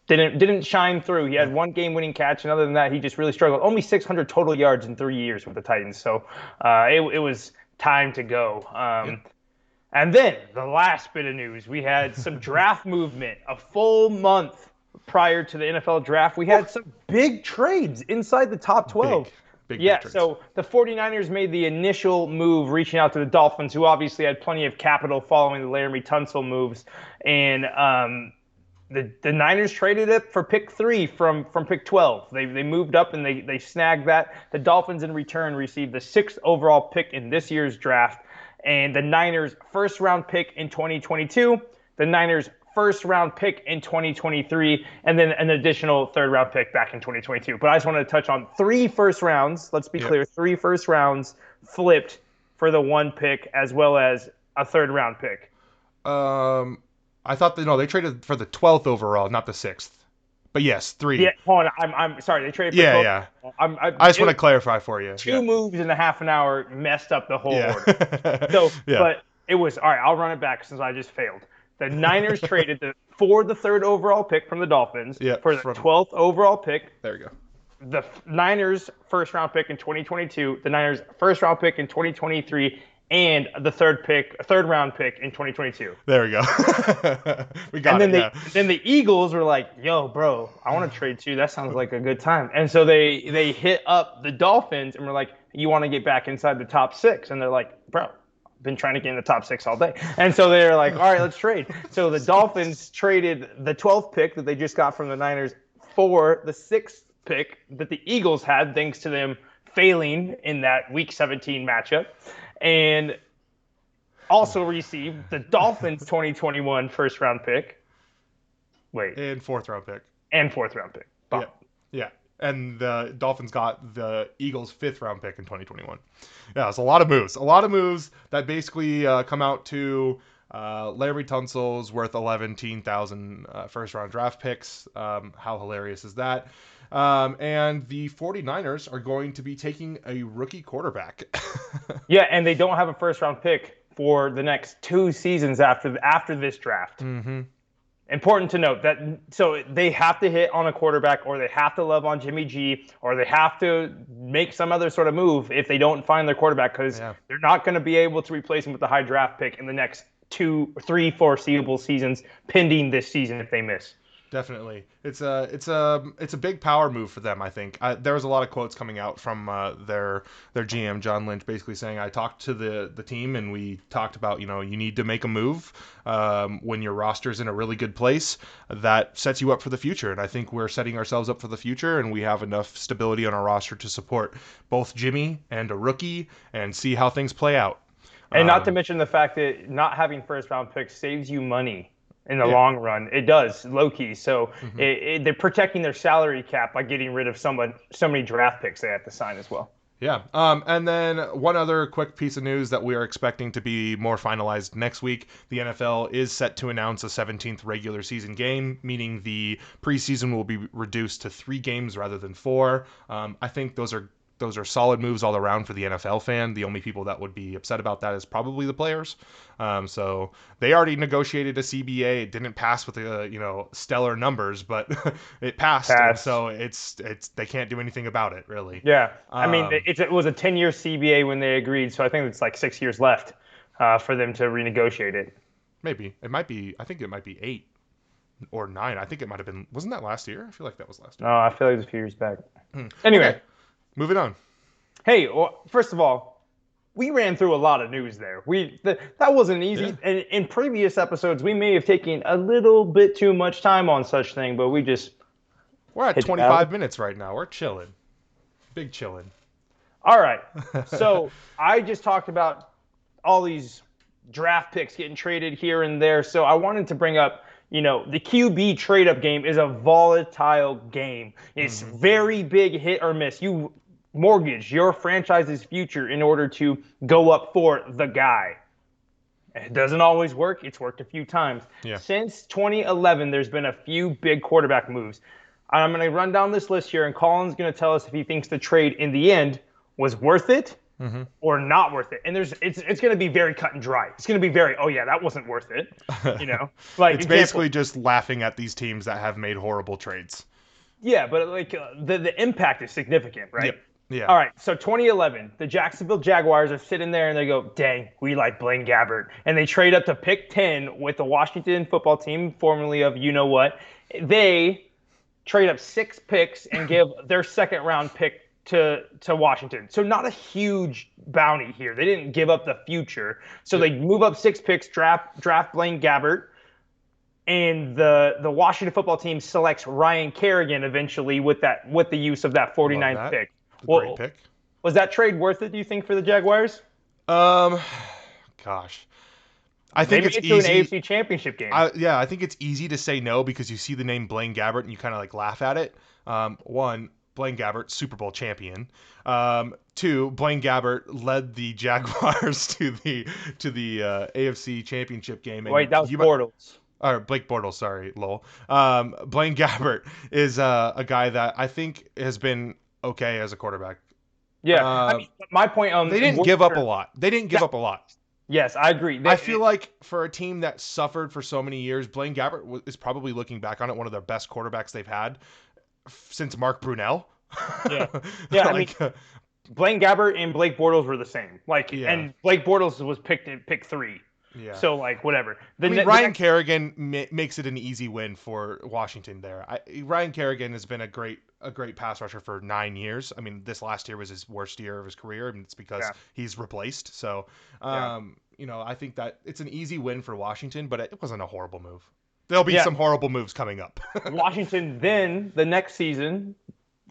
Speaker 2: didn't shine through. He had 1 game-winning catch, and other than that, he just really struggled. Only 600 total yards in 3 years with the Titans, so it was time to go. And then the last bit of news, we had some draft movement. A full month prior to the NFL draft, we had some big trades inside the top 12. Big trades. So the 49ers made the initial move, reaching out to the Dolphins, who obviously had plenty of capital following the Laramie Tunsil moves. And the Niners traded it for pick 3 from pick 12. They moved up and they snagged that. The Dolphins in return received the 6th overall pick in this year's draft. And the Niners' first-round pick in 2022, the Niners' first-round pick in 2023, and then an additional third-round pick back in 2022. But I just wanted to touch on 3 first rounds. Let's be clear, 3 first rounds flipped for the 1 pick, as well as a third-round pick.
Speaker 1: I thought they traded for the 12th overall, not the 6th. But yes, 3.
Speaker 2: Yeah, hold on. I'm sorry. They traded for 12.
Speaker 1: Yeah. I just want to clarify for you.
Speaker 2: 2 moves in a half an hour messed up the whole order. So, but it was, all right, I'll run it back since I just failed. The Niners traded for the 3rd overall pick from the Dolphins for the 12th overall pick.
Speaker 1: There you go.
Speaker 2: The Niners' first-round pick in 2022, the Niners' first-round pick in 2023, and the third-round pick in 2022.
Speaker 1: There we go. We got it.
Speaker 2: Then the Eagles were like, "Yo, bro, I want to trade you. That sounds like a good time." And so they hit up the Dolphins and were like, "You want to get back inside the top 6?" And they're like, "Bro, I've been trying to get in the top 6 all day." And so they're like, "All right, let's trade." So the Dolphins traded the 12th pick that they just got from the Niners for the 6th pick that the Eagles had, thanks to them failing in that Week 17 matchup. And also received the Dolphins' 2021 first-round pick.
Speaker 1: And 4th-round pick.
Speaker 2: And 4th-round pick.
Speaker 1: Yeah. And the Dolphins got the Eagles' 5th-round pick in 2021. Yeah, it's a lot of moves. A lot of moves that basically come out to Larry Tunsil's worth 11,000 first-round draft picks. How hilarious is that? And the 49ers are going to be taking a rookie quarterback.
Speaker 2: Yeah, and they don't have a first-round pick for the next 2 seasons after this draft.
Speaker 1: Mm-hmm.
Speaker 2: Important to note that, so they have to hit on a quarterback, or they have to love on Jimmy G, or they have to make some other sort of move if they don't find their quarterback, because they're not going to be able to replace him with the high draft pick in the next 3 foreseeable seasons pending this season if they miss.
Speaker 1: Definitely, it's a big power move for them. I think there was a lot of quotes coming out from their GM John Lynch, basically saying, "I talked to the team and we talked about you need to make a move when your roster's in a really good place that sets you up for the future." And I think we're setting ourselves up for the future, and we have enough stability on our roster to support both Jimmy and a rookie and see how things play out.
Speaker 2: And not to mention the fact that not having first round picks saves you money in the
Speaker 1: Yeah.
Speaker 2: long run. It does, low key. So
Speaker 1: Mm-hmm.
Speaker 2: they're protecting their salary cap by getting rid of so many draft picks they have to sign as well.
Speaker 1: Yeah. And then one other quick piece of news that we are expecting to be more finalized next week. The NFL is set to announce a 17th regular season game, meaning the preseason will be reduced to 3 games rather than 4. I think those are solid moves all around for the NFL fan. The only people that would be upset about that is probably the players. So they already negotiated a CBA. It didn't pass with the stellar numbers, but it passed. And so it's they can't do anything about it really.
Speaker 2: Yeah, I mean it was a 10-year CBA when they agreed, so I think it's like 6 years left for them to renegotiate it.
Speaker 1: Maybe it might be. I think it might be 8 or 9. I think it might have been. Wasn't that last year? I feel like that was last year.
Speaker 2: No, I feel like it was a few years back. Anyway.
Speaker 1: Okay. Moving on.
Speaker 2: Hey, well, first of all, we ran through a lot of news there. That wasn't easy.
Speaker 1: Yeah.
Speaker 2: And in previous episodes, we may have taken a little bit too much time on such thing, but we're
Speaker 1: at 25 minutes right now. We're chilling. Big chilling.
Speaker 2: All right. So I just talked about all these draft picks getting traded here and there. So I wanted to bring up, the QB trade-up game is a volatile game. It's very big hit or miss. You mortgage your franchise's future in order to go up for the guy. It doesn't always work. It's worked a few times.
Speaker 1: Yeah.
Speaker 2: Since 2011, there's been a few big quarterback moves. I'm going to run down this list here, and Colin's going to tell us if he thinks the trade in the end was worth it or not worth it. And it's going to be very cut and dry. It's going to be very, oh yeah, that wasn't worth it. Like
Speaker 1: it's basically just laughing at these teams that have made horrible trades.
Speaker 2: Yeah, but like the impact is significant, right?
Speaker 1: Yep. Yeah.
Speaker 2: All right, so 2011, the Jacksonville Jaguars are sitting there and they go, dang, we like Blaine Gabbert. And they trade up to pick 10 with the Washington football team, formerly of you-know-what. They trade up 6 picks and give their second-round pick to Washington. So not a huge bounty here. They didn't give up the future. So they move up 6 picks, draft Blaine Gabbert. And the Washington football team selects Ryan Kerrigan eventually with the use of that 49th pick.
Speaker 1: Great pick.
Speaker 2: Was that trade worth it, do you think, for the Jaguars?
Speaker 1: Gosh. I think
Speaker 2: Maybe
Speaker 1: it's
Speaker 2: to
Speaker 1: easy.
Speaker 2: An AFC Championship game.
Speaker 1: I think it's easy to say no because you see the name Blaine Gabbert and you kind of like laugh at it. One, Blaine Gabbert, Super Bowl champion. 2, Blaine Gabbert led the Jaguars to the AFC Championship game. And
Speaker 2: wait, that was Bortles.
Speaker 1: Or Blake Bortles, sorry, lol. Blaine Gabbert is a guy that I think has been okay as a quarterback.
Speaker 2: Yeah, I mean, my point on
Speaker 1: they didn't give up a lot.
Speaker 2: Yes, I agree.
Speaker 1: I feel like for a team that suffered for so many years, Blaine Gabbert is probably looking back on it one of the best quarterbacks they've had since Mark Brunell.
Speaker 2: Yeah. I mean, Blaine Gabbert and Blake Bortles were the same. And Blake Bortles was picked in pick 3. Yeah. So whatever.
Speaker 1: Ryan Kerrigan makes it an easy win for Washington there. Ryan Kerrigan has been a great pass rusher for 9 years. I mean, this last year was his worst year of his career, and it's because he's replaced. So, I think that it's an easy win for Washington, but it wasn't a horrible move. There'll be some horrible moves coming up.
Speaker 2: Washington then the next season.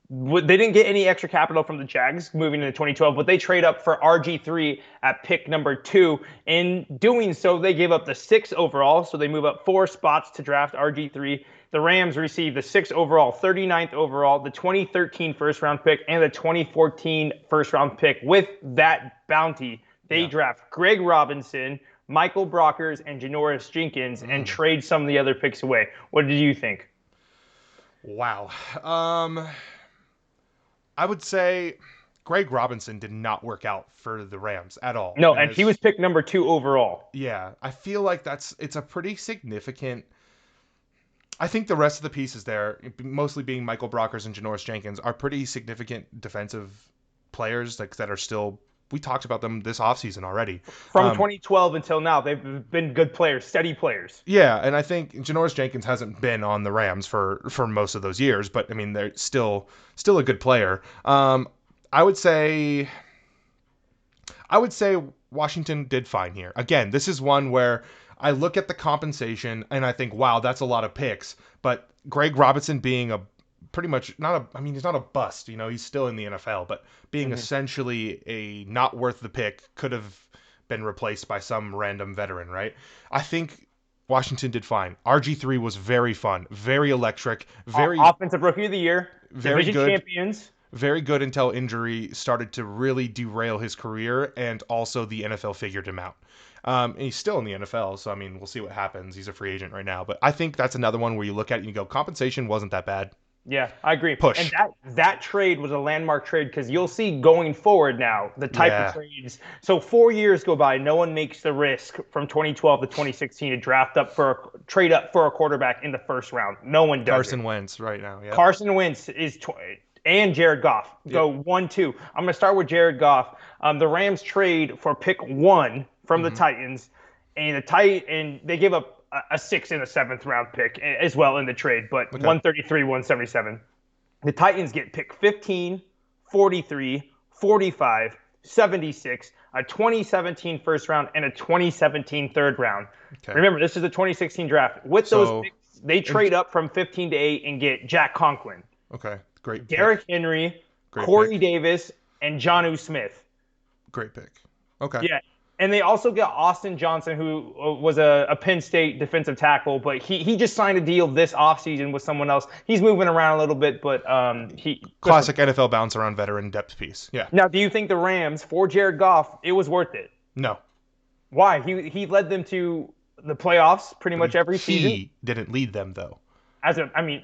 Speaker 2: They didn't get any extra capital from the Jags moving into 2012, but they trade up for RG3 at pick number 2. In doing so, they gave up the 6th overall, so they move up 4 spots to draft RG3. The Rams receive the 6th overall, 39th overall, the 2013 first-round pick, and the 2014 first-round pick. With that bounty, they draft Greg Robinson, Michael Brockers, and Janoris Jenkins and trade some of the other picks away. What did you think?
Speaker 1: Wow. I would say Greg Robinson did not work out for the Rams at all.
Speaker 2: No, and he was picked number 2 overall.
Speaker 1: Yeah, I feel like it's a pretty significant. I think the rest of the pieces there, mostly being Michael Brockers and Janoris Jenkins, are pretty significant defensive players that are still we talked about them this offseason already.
Speaker 2: From 2012 until now, they've been good players, steady players.
Speaker 1: Yeah, and I think Janoris Jenkins hasn't been on the Rams for most of those years, but I mean they're still a good player. I would say Washington did fine here. Again, this is one where I look at the compensation and I think, wow, that's a lot of picks. But Greg Robinson being a pretty much not a, I mean, he's not a bust, he's still in the NFL, but being essentially a not worth the pick could have been replaced by some random veteran, right? I think Washington did fine. RG3 was very fun, very electric, very
Speaker 2: offensive rookie of the year,
Speaker 1: very
Speaker 2: division
Speaker 1: good.
Speaker 2: champions.
Speaker 1: Very good until injury started to really derail his career, and also the NFL figured him out. And he's still in the NFL, so I mean, we'll see what happens. He's a free agent right now, but I think that's another one where you look at it and you go, compensation wasn't that bad.
Speaker 2: Yeah, I agree.
Speaker 1: Push.
Speaker 2: And that trade was a landmark trade because you'll see going forward now the type of trades. So 4 years go by, no one makes the risk from 2012 to 2016 to trade up for a quarterback in the first round. No one does.
Speaker 1: Carson Wentz right now. Yeah.
Speaker 2: Carson Wentz and Jared Goff go 1-2. I'm going to start with Jared Goff. The Rams trade for pick 1 from the Titans, and they give up a 6th and a 7th round pick as well in the trade, but 133, 177. The Titans get pick 15, 43, 45, 76, a 2017 first round, and a 2017 third round. Okay. Remember, this is the 2016 draft. With those picks, they trade up from 15 to 8 and get Jack Conklin.
Speaker 1: Okay, great.
Speaker 2: Derrick Henry, Corey Davis, and Jonnu Smith.
Speaker 1: Great pick. Okay.
Speaker 2: Yeah. And they also got Austin Johnson, who was a Penn State defensive tackle, but he just signed a deal this offseason with someone else. He's moving around a little bit, but
Speaker 1: classic NFL bounce around veteran depth piece. Yeah.
Speaker 2: Now, do you think the Rams, for Jared Goff, it was worth it?
Speaker 1: No.
Speaker 2: Why? He led them to the playoffs pretty much every season.
Speaker 1: He didn't lead them, though.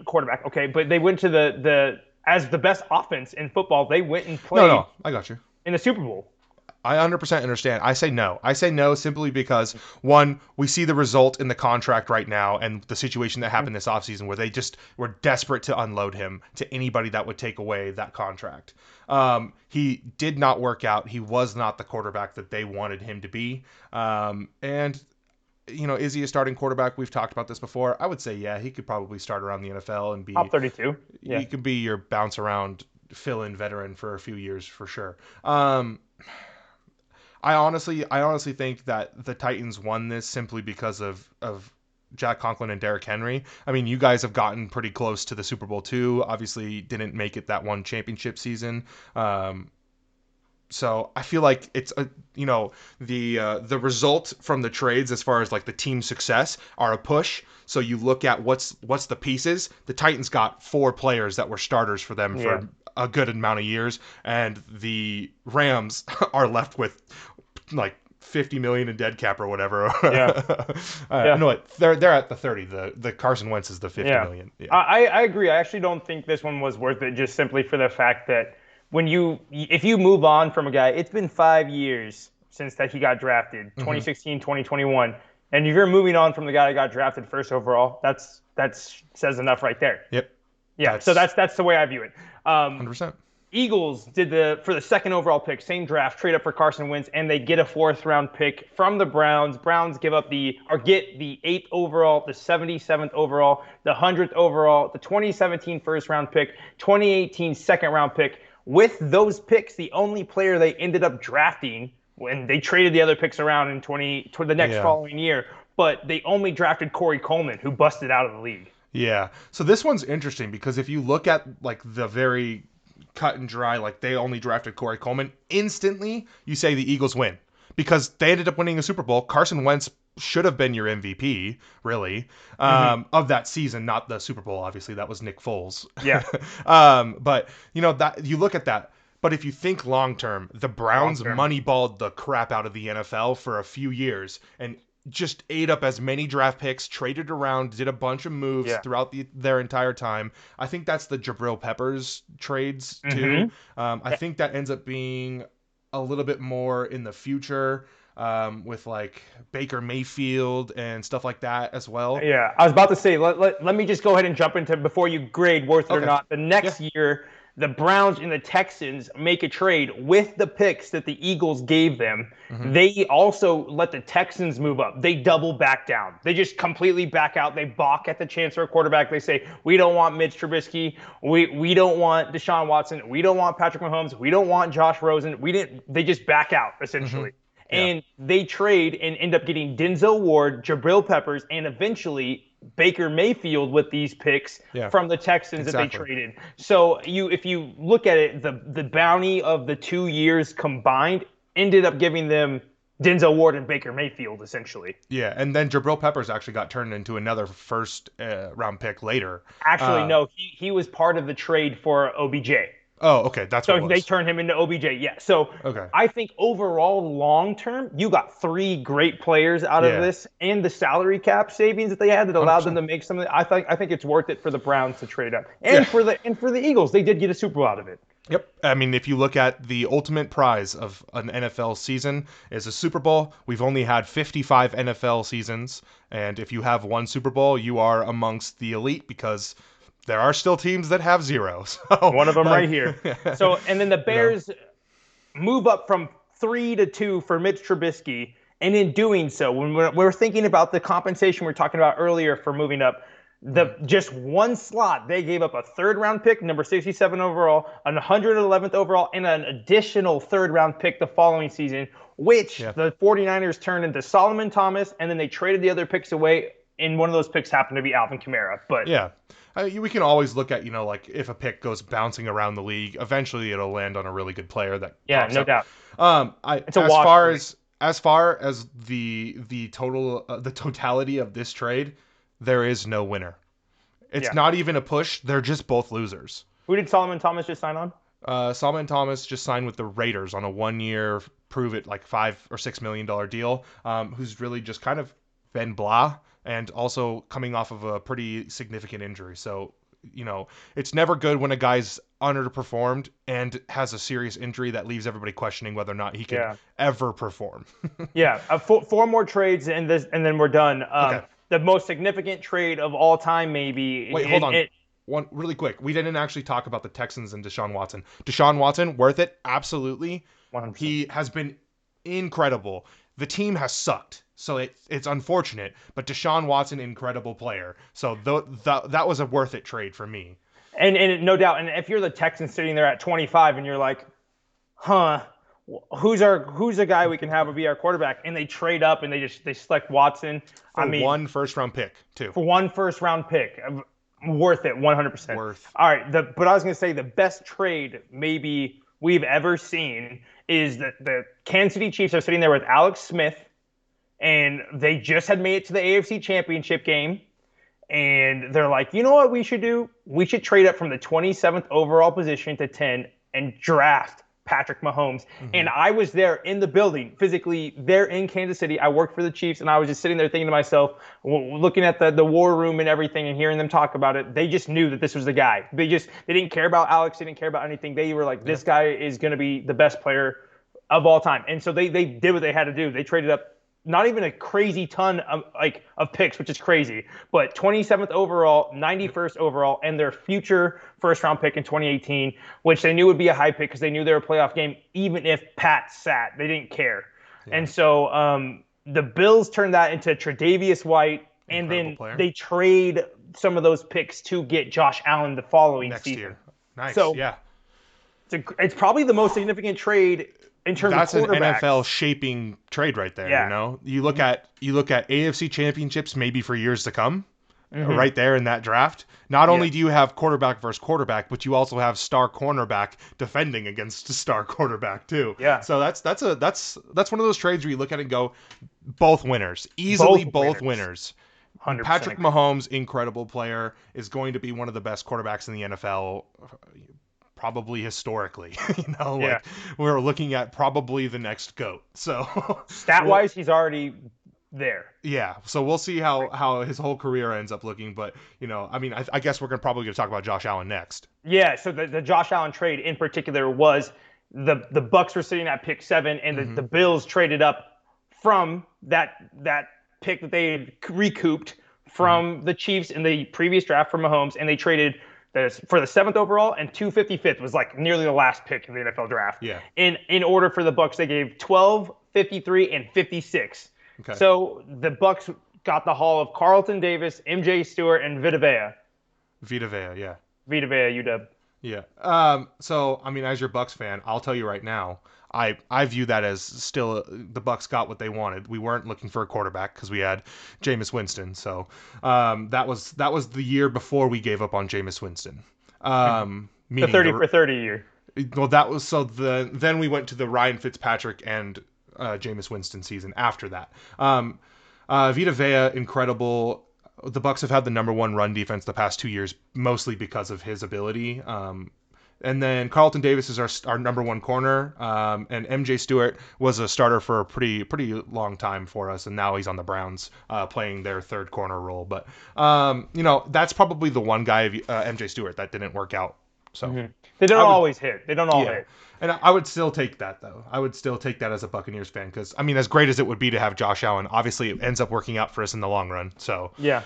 Speaker 2: Quarterback, okay, but they went to as the best offense in football, they went and played.
Speaker 1: No, I got you.
Speaker 2: In the Super Bowl.
Speaker 1: I 100% understand. I say no. I say no simply because, one, we see the result in the contract right now and the situation that happened this offseason where they just were desperate to unload him to anybody that would take away that contract. He did not work out. He was not the quarterback that they wanted him to be. And, is he a starting quarterback? We've talked about this before. I would say, yeah, he could probably start around the NFL and be
Speaker 2: top 32. Yeah.
Speaker 1: He could be your bounce around fill-in veteran for a few years for sure. I honestly think that the Titans won this simply because of Jack Conklin and Derrick Henry. I mean, you guys have gotten pretty close to the Super Bowl too. Obviously, didn't make it that one championship season. So I feel like it's the result from the trades as far as like the team success are a push. So you look at what's the pieces. The Titans got 4 players that were starters for them for a good amount of years, and the Rams are left with like $50 million in dead cap or whatever. No, they're at the 30. The Carson Wentz is the $50 million. Yeah.
Speaker 2: I agree. I actually don't think this one was worth it, just simply for the fact that if you move on from a guy, it's been 5 years since that he got drafted, 2016, 2021, and if you're moving on from the guy that got drafted first overall, that says enough right there.
Speaker 1: Yep.
Speaker 2: Yeah. So that's the way I view it.
Speaker 1: 100%.
Speaker 2: Eagles did for the second overall pick, same draft, trade up for Carson Wentz, and they get a 4th round pick from the Browns. Browns get the 8th overall, the 77th overall, the 100th overall, the 2017 first round pick, 2018 second round pick. With those picks, the only player they ended up drafting when they traded the other picks around in the next following year, but they only drafted Corey Coleman, who busted out of the league.
Speaker 1: Yeah. So this one's interesting because if you look at like the very cut and dry, like they only drafted Corey Coleman, instantly you say the Eagles win because they ended up winning a Super Bowl. Carson Wentz should have been your MVP, really, of that season, not the Super Bowl. Obviously, that was Nick Foles.
Speaker 2: Yeah.
Speaker 1: But that you look at that. But if you think long term, the Browns moneyballed the crap out of the NFL for a few years and just ate up as many draft picks, traded around, did a bunch of moves throughout their entire time. I think that's the Jabril Peppers trades too. I think that ends up being a little bit more in the future with like Baker Mayfield and stuff like that as well.
Speaker 2: Yeah, I was about to say, let me just go ahead and jump into before you grade worth it or not. The next year, the Browns and the Texans make a trade with the picks that the Eagles gave them. They also let the Texans move up. They double back down. They just completely back out. They balk at the chance for a quarterback. They say, we don't want Mitch Trubisky. We don't want Deshaun Watson. We don't want Patrick Mahomes. We don't want Josh Rosen. They just back out, essentially. And they trade and end up getting Denzel Ward, Jabril Peppers, and eventually Baker Mayfield with these picks from the Texans that they traded. So if you look at it, the bounty of the 2 years combined ended up giving them Denzel Ward and Baker Mayfield, essentially.
Speaker 1: Yeah, and then Jabril Peppers actually got turned into another first round pick later.
Speaker 2: Actually, no, he was part of the trade for OBJ.
Speaker 1: Oh, okay, that's what it was.
Speaker 2: So they turned him into OBJ, yeah. So I think overall, long term, you got 3 great players out of this, and the salary cap savings that they had that allowed 100%. Them to make something. I think it's worth it for the Browns to trade up, and for the Eagles, they did get a Super Bowl out of it.
Speaker 1: Yep. I mean, if you look at the ultimate prize of an NFL season is a Super Bowl, we've only had 55 NFL seasons, and if you have 1 Super Bowl, you are amongst the elite because there are still teams that have 0. So,
Speaker 2: one of them right here. So, and then the Bears move up from 3 to 2 for Mitch Trubisky. And in doing so, when we're thinking about the compensation we were talking about earlier for moving up, just one slot, they gave up a 3rd-round pick, number 67 overall, an 111th overall, and an additional 3rd-round pick the following season, which the 49ers turned into Solomon Thomas, and then they traded the other picks away, and one of those picks happened to be Alvin Kamara. But
Speaker 1: we can always look at, like if a pick goes bouncing around the league, eventually it'll land on a really good player that pops up.
Speaker 2: Doubt.
Speaker 1: It's as far as the totality of this trade, there is no winner. It's not even a push. They're just both losers.
Speaker 2: Who did Solomon Thomas just sign on?
Speaker 1: Solomon Thomas just signed with the Raiders on a 1-year, prove it, like $5 or $6 million deal. Who's really just kind of been blah. And also coming off of a pretty significant injury. So, it's never good when a guy's underperformed and has a serious injury that leaves everybody questioning whether or not he can ever perform.
Speaker 2: 4 more trades and then we're done. The most significant trade of all time, maybe.
Speaker 1: Wait, hold on. One really quick. We didn't actually talk about the Texans and Deshaun Watson. Deshaun Watson, worth it? Absolutely.
Speaker 2: 100%.
Speaker 1: He has been incredible. The team has sucked, so it's unfortunate. But Deshaun Watson, incredible player. So that was a worth it trade for me.
Speaker 2: And no doubt. And if you're the Texans sitting there at 25 and you're like, who's a guy we can have be our quarterback? And they trade up and they select Watson.
Speaker 1: For 1 first-round pick, too.
Speaker 2: For 1 first-round pick. Worth it, 100%.
Speaker 1: Worth.
Speaker 2: All right, but I was going to say the best trade maybe we've ever seen is that the Kansas City Chiefs are sitting there with Alex Smith, and they just had made it to the AFC Championship game, and they're like, you know what we should do? We should trade up from the 27th overall position to 10 and draft Patrick Mahomes. And I was there in the building, physically there in Kansas City. I worked for the Chiefs, and I was just sitting there thinking to myself, looking at the war room and everything and hearing them talk about it. They just knew that this was the guy. They didn't care about Alex. They didn't care about anything. They were like, this guy is going to be the best player of all time. And so they did what they had to do. They traded up not even a crazy ton of picks, which is crazy, but 27th overall, 91st overall, and their future first-round pick in 2018, which they knew would be a high pick because they knew they were a playoff game, even if Pat sat. They didn't care. Yeah. And so the Bills turned that into Tre'Davious White, and then they trade some of those picks to get Josh Allen the following
Speaker 1: next
Speaker 2: season.
Speaker 1: Year. Nice,
Speaker 2: so,
Speaker 1: yeah.
Speaker 2: It's probably the most significant trade in terms
Speaker 1: That's
Speaker 2: of quarterbacks.
Speaker 1: An NFL shaping trade right there.
Speaker 2: Yeah.
Speaker 1: You look at AFC championships maybe for years to come, right there in that draft. Not only do you have quarterback versus quarterback, but you also have star cornerback defending against a star quarterback too.
Speaker 2: Yeah.
Speaker 1: So that's one of those trades where you look at it and go, both winners, easily both winners.
Speaker 2: 100%.
Speaker 1: Patrick Mahomes, incredible player, is going to be one of the best quarterbacks in the NFL. Probably historically, we're looking at probably the next GOAT. So
Speaker 2: stat-wise, he's already there.
Speaker 1: Yeah. So we'll see how his whole career ends up looking. But I guess we're probably going to talk about Josh Allen next.
Speaker 2: Yeah. So the Josh Allen trade in particular was the Bucks were sitting at pick 7, and the Bills traded up from that pick that they had recouped from the Chiefs in the previous draft for Mahomes, and they traded There's for the 7th overall, and 255th was like nearly the last pick in the NFL draft.
Speaker 1: Yeah.
Speaker 2: In order for the Bucks, they gave 12, 53, and 56.
Speaker 1: Okay.
Speaker 2: So the Bucks got the haul of Carlton Davis, MJ Stewart, and Vita Vea.
Speaker 1: Vita Vea, yeah.
Speaker 2: Vita Vea, UW.
Speaker 1: Yeah. So, I mean, as your Bucks fan, I'll tell you right now, I view that as still the Bucks got what they wanted. We weren't looking for a quarterback because we had Jameis Winston. So that was the year before we gave up on Jameis Winston.
Speaker 2: The 30 for 30 year.
Speaker 1: Well, that was then we went to the Ryan Fitzpatrick and Jameis Winston season after that. Vita Vea, incredible. The Bucks have had the number 1 run defense the past 2 years, mostly because of his ability. And then Carlton Davis is our number 1 corner, and MJ Stewart was a starter for a pretty long time for us, and now he's on the Browns playing their 3rd corner role. But that's probably the one guy, MJ Stewart, that didn't work out. So
Speaker 2: they don't always hit. They don't all hit.
Speaker 1: And I would still take that, though. I would still take that as a Buccaneers fan because, I mean, as great as it would be to have Josh Allen, obviously it ends up working out for us in the long run. So
Speaker 2: yeah.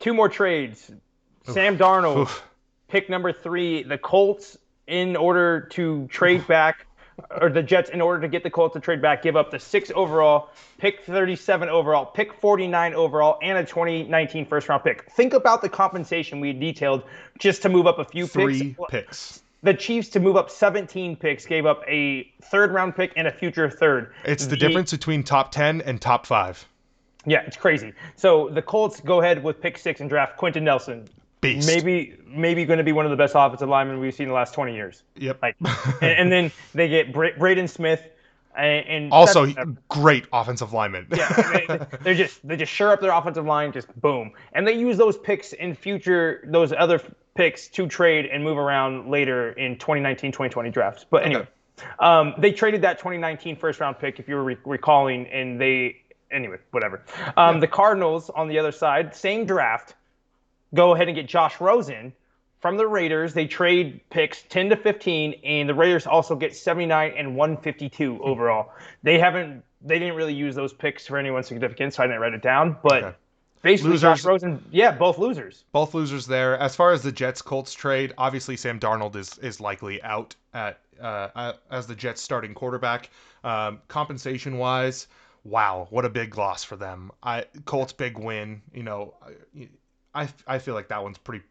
Speaker 2: 2 more trades. Sam Darnold. Pick number 3, the Colts, in order to trade back, or the Jets, in order to get the Colts to trade back, give up the 6 overall, pick 37 overall, pick 49 overall, and a 2019 first-round pick. Think about the compensation we detailed just to move up a few
Speaker 1: 3 picks.
Speaker 2: The Chiefs, to move up 17 picks, gave up a 3rd-round pick and a future 3rd.
Speaker 1: It's the difference between top 10 and top 5.
Speaker 2: Yeah, it's crazy. So the Colts go ahead with pick 6 and draft Quentin Nelson.
Speaker 1: Beast.
Speaker 2: Maybe going to be one of the best offensive linemen we've seen in the last 20 years.
Speaker 1: Yep.
Speaker 2: And then they get Braden Smith, and
Speaker 1: also great offensive lineman.
Speaker 2: Yeah, they just shore up their offensive line, just boom, and they use those picks in those other picks to trade and move around later in 2019, 2020 drafts. But anyway, they traded that 2019 first round pick, if you were recalling, and whatever. The Cardinals on the other side, same draft. Go ahead and get Josh Rosen from the Raiders. They trade picks 10 to 15, and the Raiders also get 79 and 152 overall. They didn't really use those picks for anyone significant, so I didn't write it down. But basically, losers. Josh Rosen, both losers.
Speaker 1: Both losers there. As far as the Jets-Colts trade, obviously Sam Darnold is likely out as the Jets starting quarterback. Compensation-wise, wow, what a big loss for them. Colts big win, I feel like that one's pretty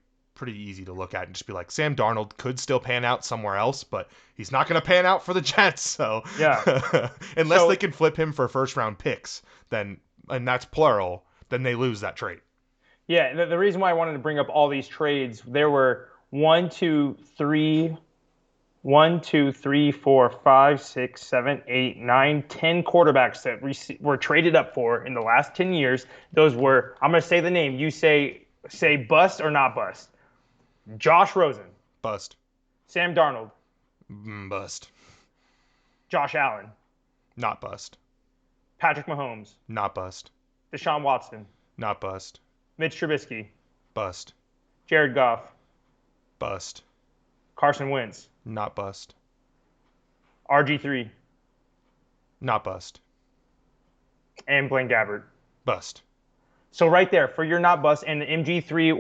Speaker 1: easy to look at and just be like, Sam Darnold could still pan out somewhere else, but he's not going to pan out for the Jets. So
Speaker 2: yeah,
Speaker 1: unless they can flip him for 1st-round picks, then, and that's plural, then they lose that trade.
Speaker 2: Yeah, the reason why I wanted to bring up all these trades, there were 1, 2, 3, 4, 5, 6, 7, 8, 9, 10 quarterbacks that were traded up for in the last 10 years. Those were, I'm going to say the name. You say bust or not bust. Josh Rosen.
Speaker 1: Bust.
Speaker 2: Sam Darnold.
Speaker 1: Bust.
Speaker 2: Josh Allen.
Speaker 1: Not bust.
Speaker 2: Patrick Mahomes.
Speaker 1: Not bust.
Speaker 2: Deshaun Watson.
Speaker 1: Not bust.
Speaker 2: Mitch Trubisky.
Speaker 1: Bust.
Speaker 2: Jared Goff.
Speaker 1: Bust.
Speaker 2: Carson Wentz.
Speaker 1: Not bust.
Speaker 2: RG3.
Speaker 1: Not bust.
Speaker 2: And Blaine Gabbert.
Speaker 1: Bust.
Speaker 2: So right there, for your not bust, and RG3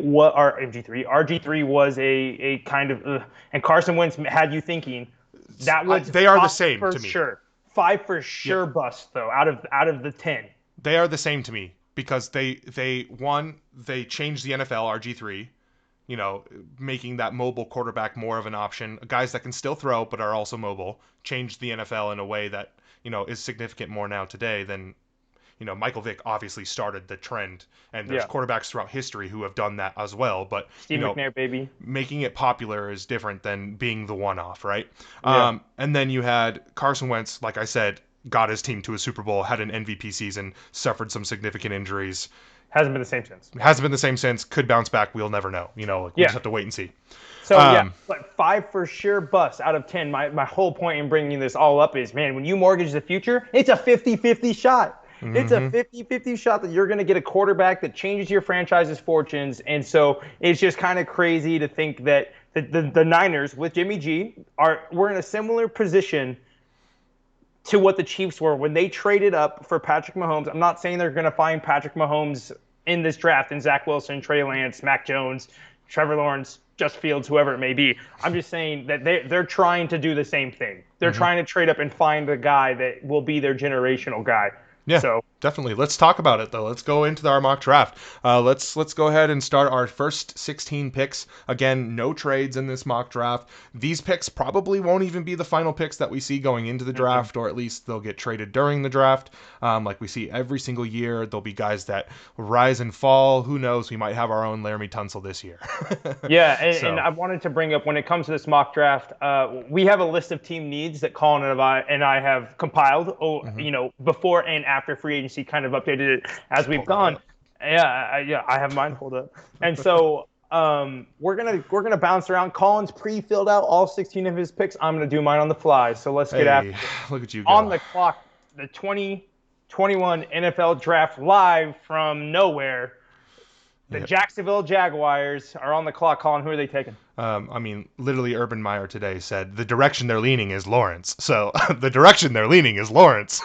Speaker 2: was a kind of, and Carson Wentz had you thinking that was
Speaker 1: they are the same
Speaker 2: for
Speaker 1: to me.
Speaker 2: Sure, 5 for sure. Yep. Bust though out of the 10.
Speaker 1: They are the same to me because they changed the NFL RG3, making that mobile quarterback more of an option. Guys that can still throw but are also mobile. Changed the NFL in a way that is significant more now today than. Michael Vick obviously started the trend, and there's quarterbacks throughout history who have done that as well. But
Speaker 2: Steve McNair, baby,
Speaker 1: making it popular is different than being the one-off, right?
Speaker 2: Yeah.
Speaker 1: And then you had Carson Wentz, like I said, got his team to a Super Bowl, had an MVP season, suffered some significant injuries.
Speaker 2: Hasn't been the same since.
Speaker 1: Hasn't been the same since. Could bounce back. We'll never know. We just have to wait and see.
Speaker 2: So but 5 for sure bust out of 10. My whole point in bringing this all up is, man, when you mortgage the future, it's a 50-50 shot. Mm-hmm. It's a 50-50 shot that you're going to get a quarterback that changes your franchise's fortunes. And so it's just kind of crazy to think that the Niners with Jimmy G were in a similar position to what the Chiefs were when they traded up for Patrick Mahomes. I'm not saying they're going to find Patrick Mahomes in this draft, and Zach Wilson, Trey Lance, Mac Jones, Trevor Lawrence, just Fields, whoever it may be. I'm just saying that they're trying to do the same thing. They're
Speaker 1: Hmm.
Speaker 2: trying to trade up and find the guy that will be their generational guy.
Speaker 1: Yeah,
Speaker 2: So
Speaker 1: definitely. Let's talk about it though. Let's go into our mock draft. Let's go ahead and start our first 16 picks. Again, no trades in this mock draft. These picks probably won't even be the final picks that we see going into the
Speaker 2: mhm.
Speaker 1: draft, or at least they'll get traded during the draft. Like we see every single year, there'll be guys that rise and fall. Who knows? We might have our own Laramie Tunsil this year.
Speaker 2: Yeah, and
Speaker 1: So.
Speaker 2: I wanted to bring up when it comes to this mock draft, we have a list of team needs that Colin and I have compiled.
Speaker 1: Mhm.
Speaker 2: Before and after free agency, kind of updated it as we've
Speaker 1: Pull that
Speaker 2: gone.
Speaker 1: up.
Speaker 2: Yeah, I have mine pulled up, and so we're gonna bounce around. Colin's pre-filled out all 16 of his picks. I'm gonna do mine on the fly. So let's get
Speaker 1: Hey,
Speaker 2: after it.
Speaker 1: look at you
Speaker 2: On
Speaker 1: go.
Speaker 2: the clock, the 2021 NFL Draft live from nowhere. The
Speaker 1: Yeah.
Speaker 2: Jacksonville Jaguars are on the clock. Colin, who are they taking?
Speaker 1: I mean, literally, Urban Meyer today said the direction they're leaning is Lawrence. So the direction they're leaning is Lawrence.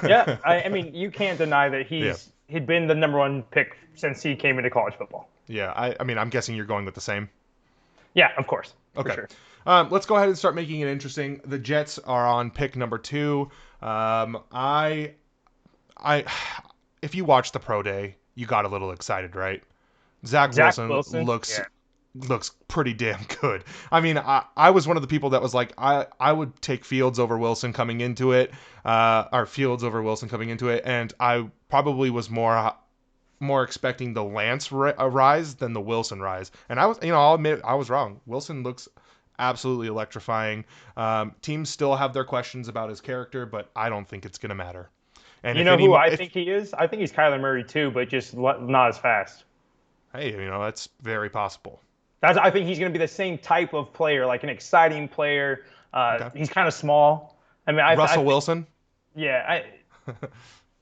Speaker 2: Yeah, I mean, you can't deny that
Speaker 1: Yeah,
Speaker 2: he'd been the number one pick since he came into college football.
Speaker 1: yeah. I mean, I'm guessing you're going with the same.
Speaker 2: Yeah, of course, for
Speaker 1: Okay.
Speaker 2: sure.
Speaker 1: Let's go ahead and start making it interesting. The Jets are on pick number 2. Um, I, I, if you watched the pro day, you got a little excited, right? Zach
Speaker 2: Zach
Speaker 1: Wilson
Speaker 2: Wilson.
Speaker 1: looks
Speaker 2: Yeah.
Speaker 1: looks pretty damn good. I mean, I was one of the people that was like, I would take Fields over Wilson coming into it, or Fields over Wilson coming into it, and I probably was more expecting the Lance rise than the Wilson rise. And I was, I'll admit I was wrong. Wilson looks absolutely electrifying. Teams still have their questions about his character, but I don't think it's gonna matter. And
Speaker 2: You
Speaker 1: if
Speaker 2: know who
Speaker 1: any,
Speaker 2: I
Speaker 1: if
Speaker 2: think he is? I think he's Kyler Murray too, but just not as fast.
Speaker 1: hey, that's very possible.
Speaker 2: I think he's going to be the same type of player, like an exciting player.
Speaker 1: Okay,
Speaker 2: He's kind of small. I mean, I
Speaker 1: Russell
Speaker 2: think,
Speaker 1: Wilson.
Speaker 2: yeah,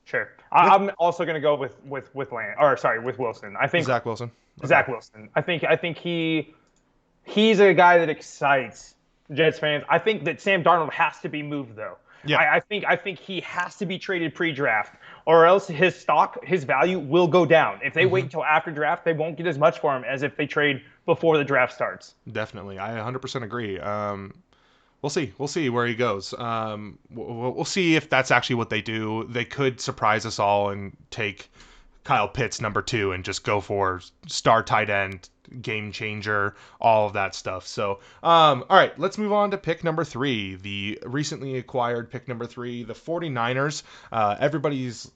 Speaker 2: sure.
Speaker 1: Yeah,
Speaker 2: I'm also going to go with Wilson. I think
Speaker 1: Zach Wilson. Okay.
Speaker 2: Zach Wilson. I think he's a guy that excites Jets fans. I think that Sam Darnold has to be moved though.
Speaker 1: Yeah.
Speaker 2: I think he has to be traded pre-draft, or else his value will go down. If they wait
Speaker 1: Hmm.
Speaker 2: until after draft, they won't get as much for him as if they trade before the draft starts.
Speaker 1: Definitely. I 100% agree. We'll see. We'll see where he goes. We'll see if that's actually what they do. They could surprise us all and take Kyle Pitts number 2 and just go for star tight end, game changer, all of that stuff. So, all right, let's move on to pick number 3, the recently acquired pick number 3, the 49ers. Everybody's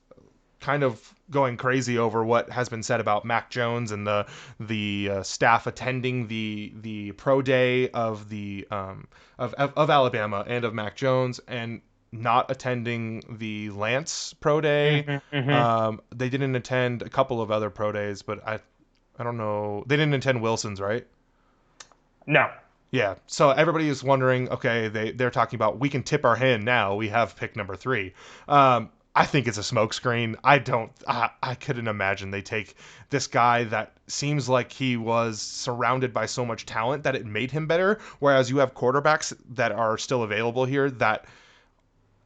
Speaker 1: kind of going crazy over what has been said about Mac Jones and the staff attending the pro day of the of Alabama and of Mac Jones, and not attending the Lance pro day.
Speaker 2: Hmm.
Speaker 1: They didn't attend a couple of other pro days, but I don't know. They didn't attend Wilson's, right?
Speaker 2: No.
Speaker 1: Yeah. So everybody is wondering, okay, they're talking about we can tip our hand now. We have pick number 3. I think it's a smokescreen. I couldn't imagine they take this guy that seems like he was surrounded by so much talent that it made him better. Whereas you have quarterbacks that are still available here that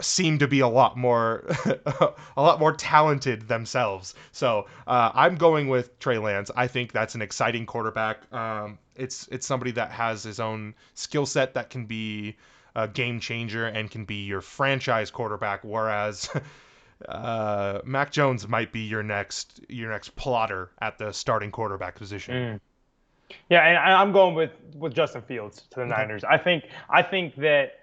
Speaker 1: seem to be a lot more a lot more talented themselves. So I'm going with Trey Lance. I think that's an exciting quarterback. It's somebody that has his own skill set that can be a game changer and can be your franchise quarterback. Whereas Mac Jones might be your next plotter at the starting quarterback position.
Speaker 2: Mm. Yeah, and I'm going with Justin Fields to the
Speaker 1: Okay.
Speaker 2: Niners. I think that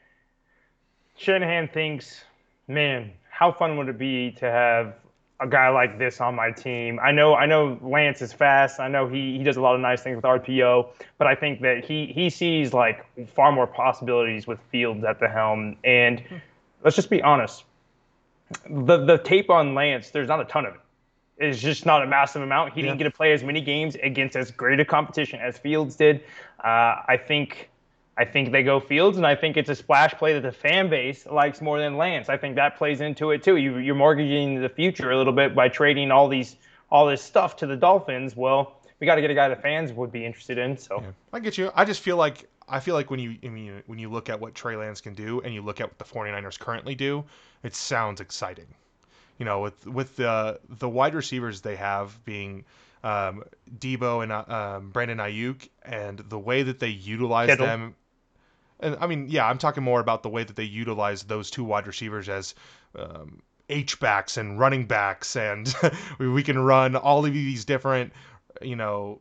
Speaker 2: Shanahan thinks, man, how fun would it be to have a guy like this on my team? I know Lance is fast. I know he does a lot of nice things with RPO, but I think that he sees like far more possibilities with Fields at the helm. And let's just be honest, the tape on Lance, there's not a ton of it. It's just not a massive amount. He
Speaker 1: Yeah.
Speaker 2: didn't get to play as many games against as great a competition as Fields did. I think they go Fields, and I think it's a splash play that the fan base likes more than Lance. I think that plays into it too. You're mortgaging the future a little bit by trading all this stuff to the Dolphins. Well, we got to get a guy the fans would be interested in. So
Speaker 1: Yeah, I get you. I feel like when you look at what Trey Lance can do and you look at what the 49ers currently do, it sounds exciting. With the wide receivers they have being Debo and Brandon Ayuk, and the way that they utilize
Speaker 2: Kittle.
Speaker 1: them. And I mean, yeah, I'm talking more about the way that they utilize those two wide receivers as H backs and running backs, and we can run all of these different, you know,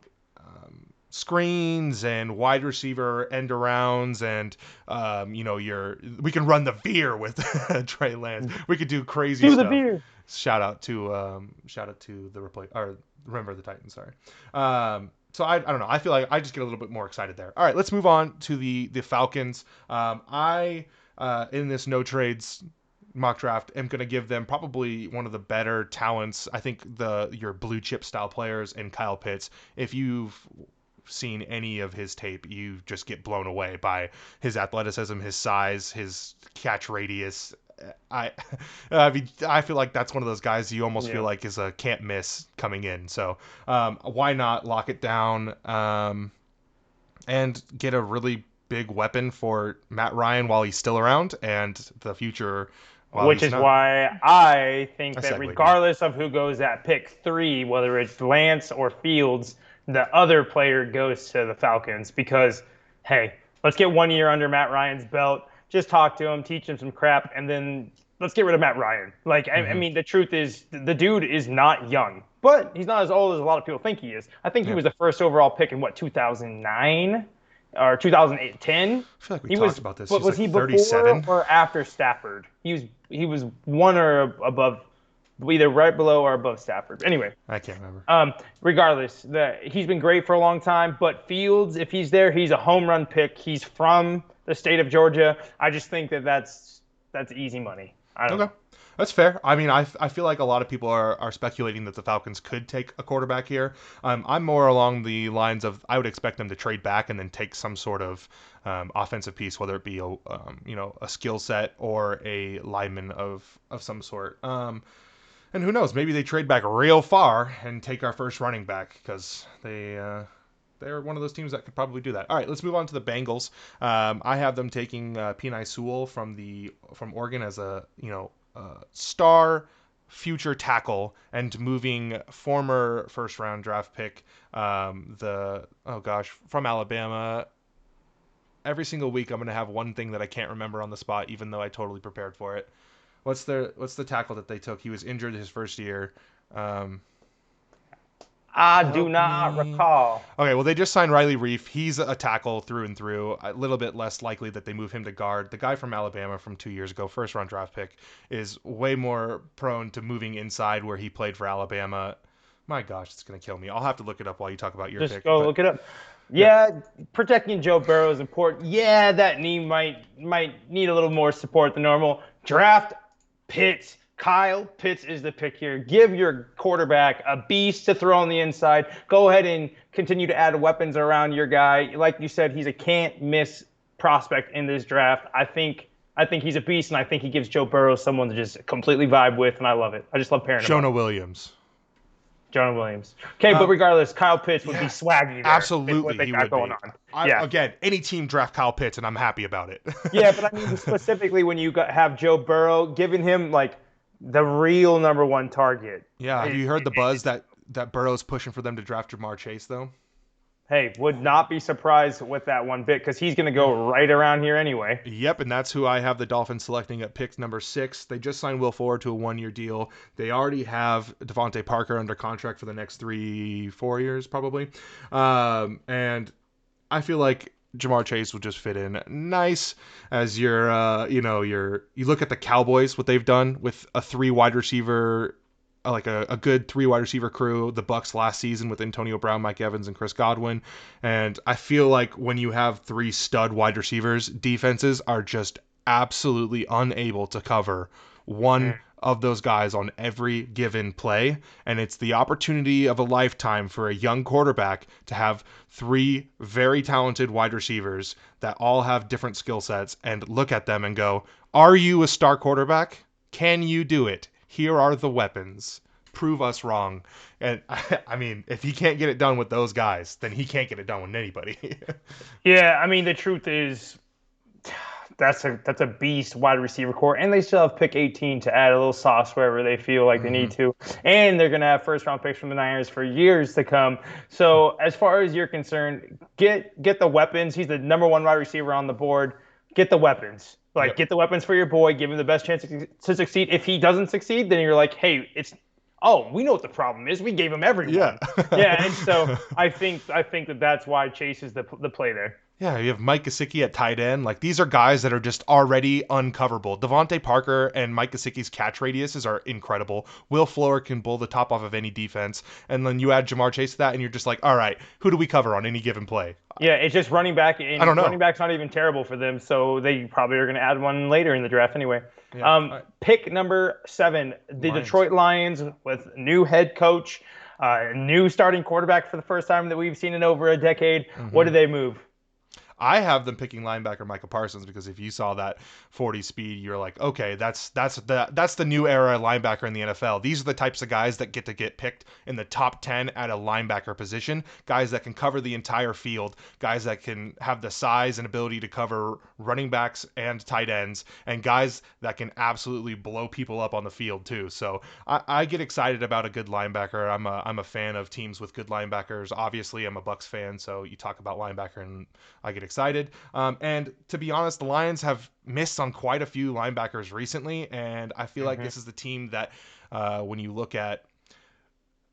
Speaker 1: screens and wide receiver end arounds, and we can run the veer with Trey Lance. We could do crazy
Speaker 2: Do the
Speaker 1: stuff.
Speaker 2: beer.
Speaker 1: Shout out to the replay or remember the Titans. Sorry. So I don't know. I feel like I just get a little bit more excited there. All right, let's move on to the Falcons. I in this no trades mock draft am going to give them probably one of the better talents. I think your blue chip style players and Kyle Pitts. If you've seen any of his tape, you just get blown away by his athleticism, his size, his catch radius. I, I mean, I feel like that's one of those guys you almost feel like is a can't miss coming in. So why not lock it down and get a really big weapon for Matt Ryan while he's still around and the future while
Speaker 2: Which
Speaker 1: he's
Speaker 2: is
Speaker 1: not.
Speaker 2: why I think
Speaker 1: I
Speaker 2: that
Speaker 1: segued you.
Speaker 2: regardless of who goes at pick 3, whether it's Lance or Fields, the other player goes to the Falcons because, hey, let's get 1 year under Matt Ryan's belt. Just talk to him, teach him some crap, and then let's get rid of Matt Ryan. Like, I mean, the truth is the dude is not young, but he's not as old as a lot of people think he is. I think he was the first overall pick in, 2009? Or 2010.
Speaker 1: I feel like we talked about this.
Speaker 2: But
Speaker 1: He's
Speaker 2: was
Speaker 1: like
Speaker 2: he
Speaker 1: 37.
Speaker 2: before or after Stafford? He was one or above, either right below or above Stafford. Anyway,
Speaker 1: I can't remember.
Speaker 2: regardless, he's been great for a long time. But Fields, if he's there, he's a home run pick. He's from the state of Georgia. I just think that's easy money. I don't know.
Speaker 1: That's fair. I mean, I feel like a lot of people are speculating that the Falcons could take a quarterback here. I'm more along the lines of I would expect them to trade back and then take some sort of offensive piece, whether it be a skill set or a lineman of some sort. And who knows? Maybe they trade back real far and take our first running back because they're one of those teams that could probably do that. All right, let's move on to the Bengals. I have them taking Penei Sewell from Oregon as a star future tackle and moving former first round draft pick from Alabama. Every single week I'm going to have one thing that I can't remember on the spot even though I totally prepared for it. What's the tackle that they took? He was injured his first year.
Speaker 2: I do not recall.
Speaker 1: Okay, well, they just signed Riley Reif. He's a tackle through and through. A little bit less likely that they move him to guard. The guy from Alabama from 2 years ago, first round draft pick, is way more prone to moving inside where he played for Alabama. My gosh, it's going to kill me. I'll have to look it up while you talk about your
Speaker 2: Just
Speaker 1: pick.
Speaker 2: go look it up. Yeah, protecting Joe Burrow is important. Yeah, that knee might need a little more support than normal. Draft Pitts. Kyle Pitts is the pick here. Give your quarterback a beast to throw on the inside. Go ahead and continue to add weapons around your guy. Like you said, he's a can't-miss prospect in this draft. I think he's a beast, and I think he gives Joe Burrow someone to just completely vibe with, and I love it. I just love pairing him
Speaker 1: Jonah
Speaker 2: up.
Speaker 1: Williams.
Speaker 2: Jonah Williams. Okay, but regardless, Kyle Pitts would be swaggy there.
Speaker 1: Absolutely, he would
Speaker 2: going
Speaker 1: be.
Speaker 2: on.
Speaker 1: Again, any team draft Kyle Pitts, and I'm happy about it.
Speaker 2: Yeah, but I mean specifically when you have Joe Burrow, giving him like the real number one target.
Speaker 1: Yeah, have you heard the buzz that Burrow's pushing for them to draft Jamar Chase, though?
Speaker 2: Hey, would not be surprised with that one bit because he's going to go right around here anyway.
Speaker 1: Yep, and that's who I have the Dolphins selecting at pick number 6. They just signed Will Fuller to a 1-year deal. They already have Devontae Parker under contract for the next 3-4 years, probably. And I feel like Jamar Chase would just fit in nice as you look at the Cowboys, what they've done with a 3 wide receiver, like a good 3 wide receiver crew, the Bucks last season with Antonio Brown, Mike Evans, and Chris Godwin. And I feel like when you have 3 stud wide receivers, defenses are just absolutely unable to cover one of those guys on every given play. And it's the opportunity of a lifetime for a young quarterback to have 3 very talented wide receivers that all have different skill sets and look at them and go, are you a star quarterback? Can you do it? Here are the weapons. Prove us wrong. And I mean, if he can't get it done with those guys, then he can't get it done with anybody.
Speaker 2: Yeah, I mean, the truth is that's a beast wide receiver core, and they still have pick 18 to add a little sauce wherever they feel like they need to, and they're gonna have first round picks from the Niners for years to come. So as far as you're concerned, get the weapons. He's the number one wide receiver on the board. Get the weapons. Like,
Speaker 1: Yep.
Speaker 2: get the weapons for your boy. Give him the best chance to succeed. If he doesn't succeed, then you're like, hey, we know what the problem is. We gave him everyone.
Speaker 1: Yeah.
Speaker 2: Yeah, and so I think that's why Chase is the play there.
Speaker 1: Yeah, you have Mike Gesicki at tight end. Like, these are guys that are just already uncoverable. Devontae Parker and Mike Gesicki's catch radiuses are incredible. Will Fuller can blow the top off of any defense. And then you add Jamar Chase to that, and you're just like, all right, who do we cover on any given play?
Speaker 2: Yeah, it's just running back, and
Speaker 1: I don't know.
Speaker 2: running back's not even terrible for them, so they probably are going to add one later in the draft anyway.
Speaker 1: Yeah.
Speaker 2: Pick number 7, the
Speaker 1: Lions.
Speaker 2: Detroit Lions with new head coach, new starting quarterback for the first time that we've seen in over a decade. What did they move?
Speaker 1: I have them picking linebacker Micah Parsons because if you saw that 40 speed, you're like, okay, that's the new era linebacker in the NFL. These are the types of guys that get picked in the top 10 at a linebacker position, guys that can cover the entire field, guys that can have the size and ability to cover running backs and tight ends, and guys that can absolutely blow people up on the field too. So I get excited about a good linebacker. I'm a fan of teams with good linebackers. Obviously, I'm a Bucs fan, so you talk about linebacker and I get excited. And to be honest, the Lions have missed on quite a few linebackers recently, and I feel like this is the team that when you look at,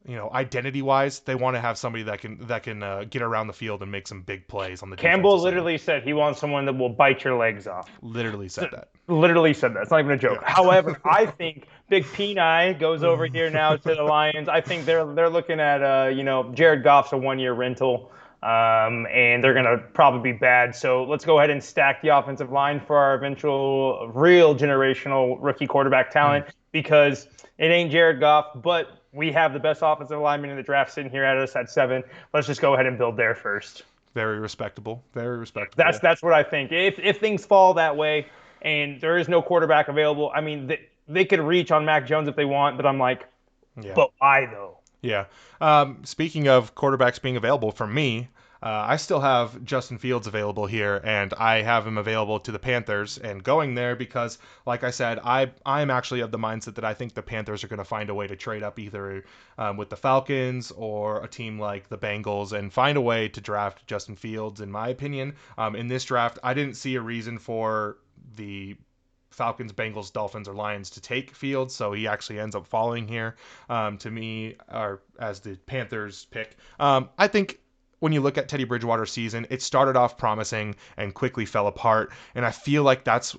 Speaker 1: identity-wise, they want to have somebody that can get around the field and make some big plays on the
Speaker 2: Campbell
Speaker 1: defensive side.
Speaker 2: literally said he wants someone that will bite your legs off.
Speaker 1: Literally said that.
Speaker 2: Literally said that. It's not even a joke.
Speaker 1: Yeah.
Speaker 2: However, I think Big Peni goes over here now to the Lions. I think they're looking at Jared Goff's a 1-year rental. And they're going to probably be bad. So let's go ahead and stack the offensive line for our eventual real generational rookie quarterback talent because it ain't Jared Goff, but we have the best offensive lineman in the draft sitting here at us at 7. Let's just go ahead and build there first.
Speaker 1: Very respectable. Very respectable.
Speaker 2: That's what I think. If things fall that way and there is no quarterback available, I mean, they could reach on Mac Jones if they want, but I'm like, but why though?
Speaker 1: Yeah. Speaking of quarterbacks being available for me, I still have Justin Fields available here, and I have him available to the Panthers and going there because, like I said, I'm actually of the mindset that I think the Panthers are going to find a way to trade up either with the Falcons or a team like the Bengals and find a way to draft Justin Fields. In my opinion, in this draft, I didn't see a reason for the Falcons, Bengals, Dolphins, or Lions to take Fields, so he actually ends up falling here to me or as the Panthers pick. I think when you look at Teddy Bridgewater's season, it started off promising and quickly fell apart, and I feel like that's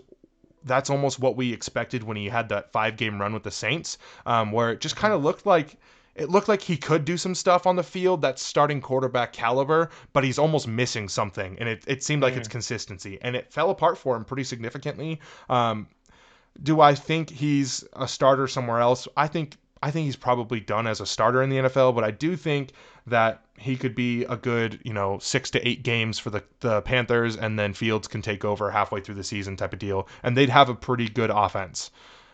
Speaker 1: almost what we expected when he had that 5-game run with the Saints, where it just kind of looked like he could do some stuff on the field that's starting quarterback caliber, but he's almost missing something, and it seemed like it's consistency, and it fell apart for him pretty significantly. Do I think he's a starter somewhere else? I think he's probably done as a starter in the NFL, but I do think that he could be a good, 6 to 8 games for the Panthers, and then Fields can take over halfway through the season type of deal, and they'd have a pretty good offense.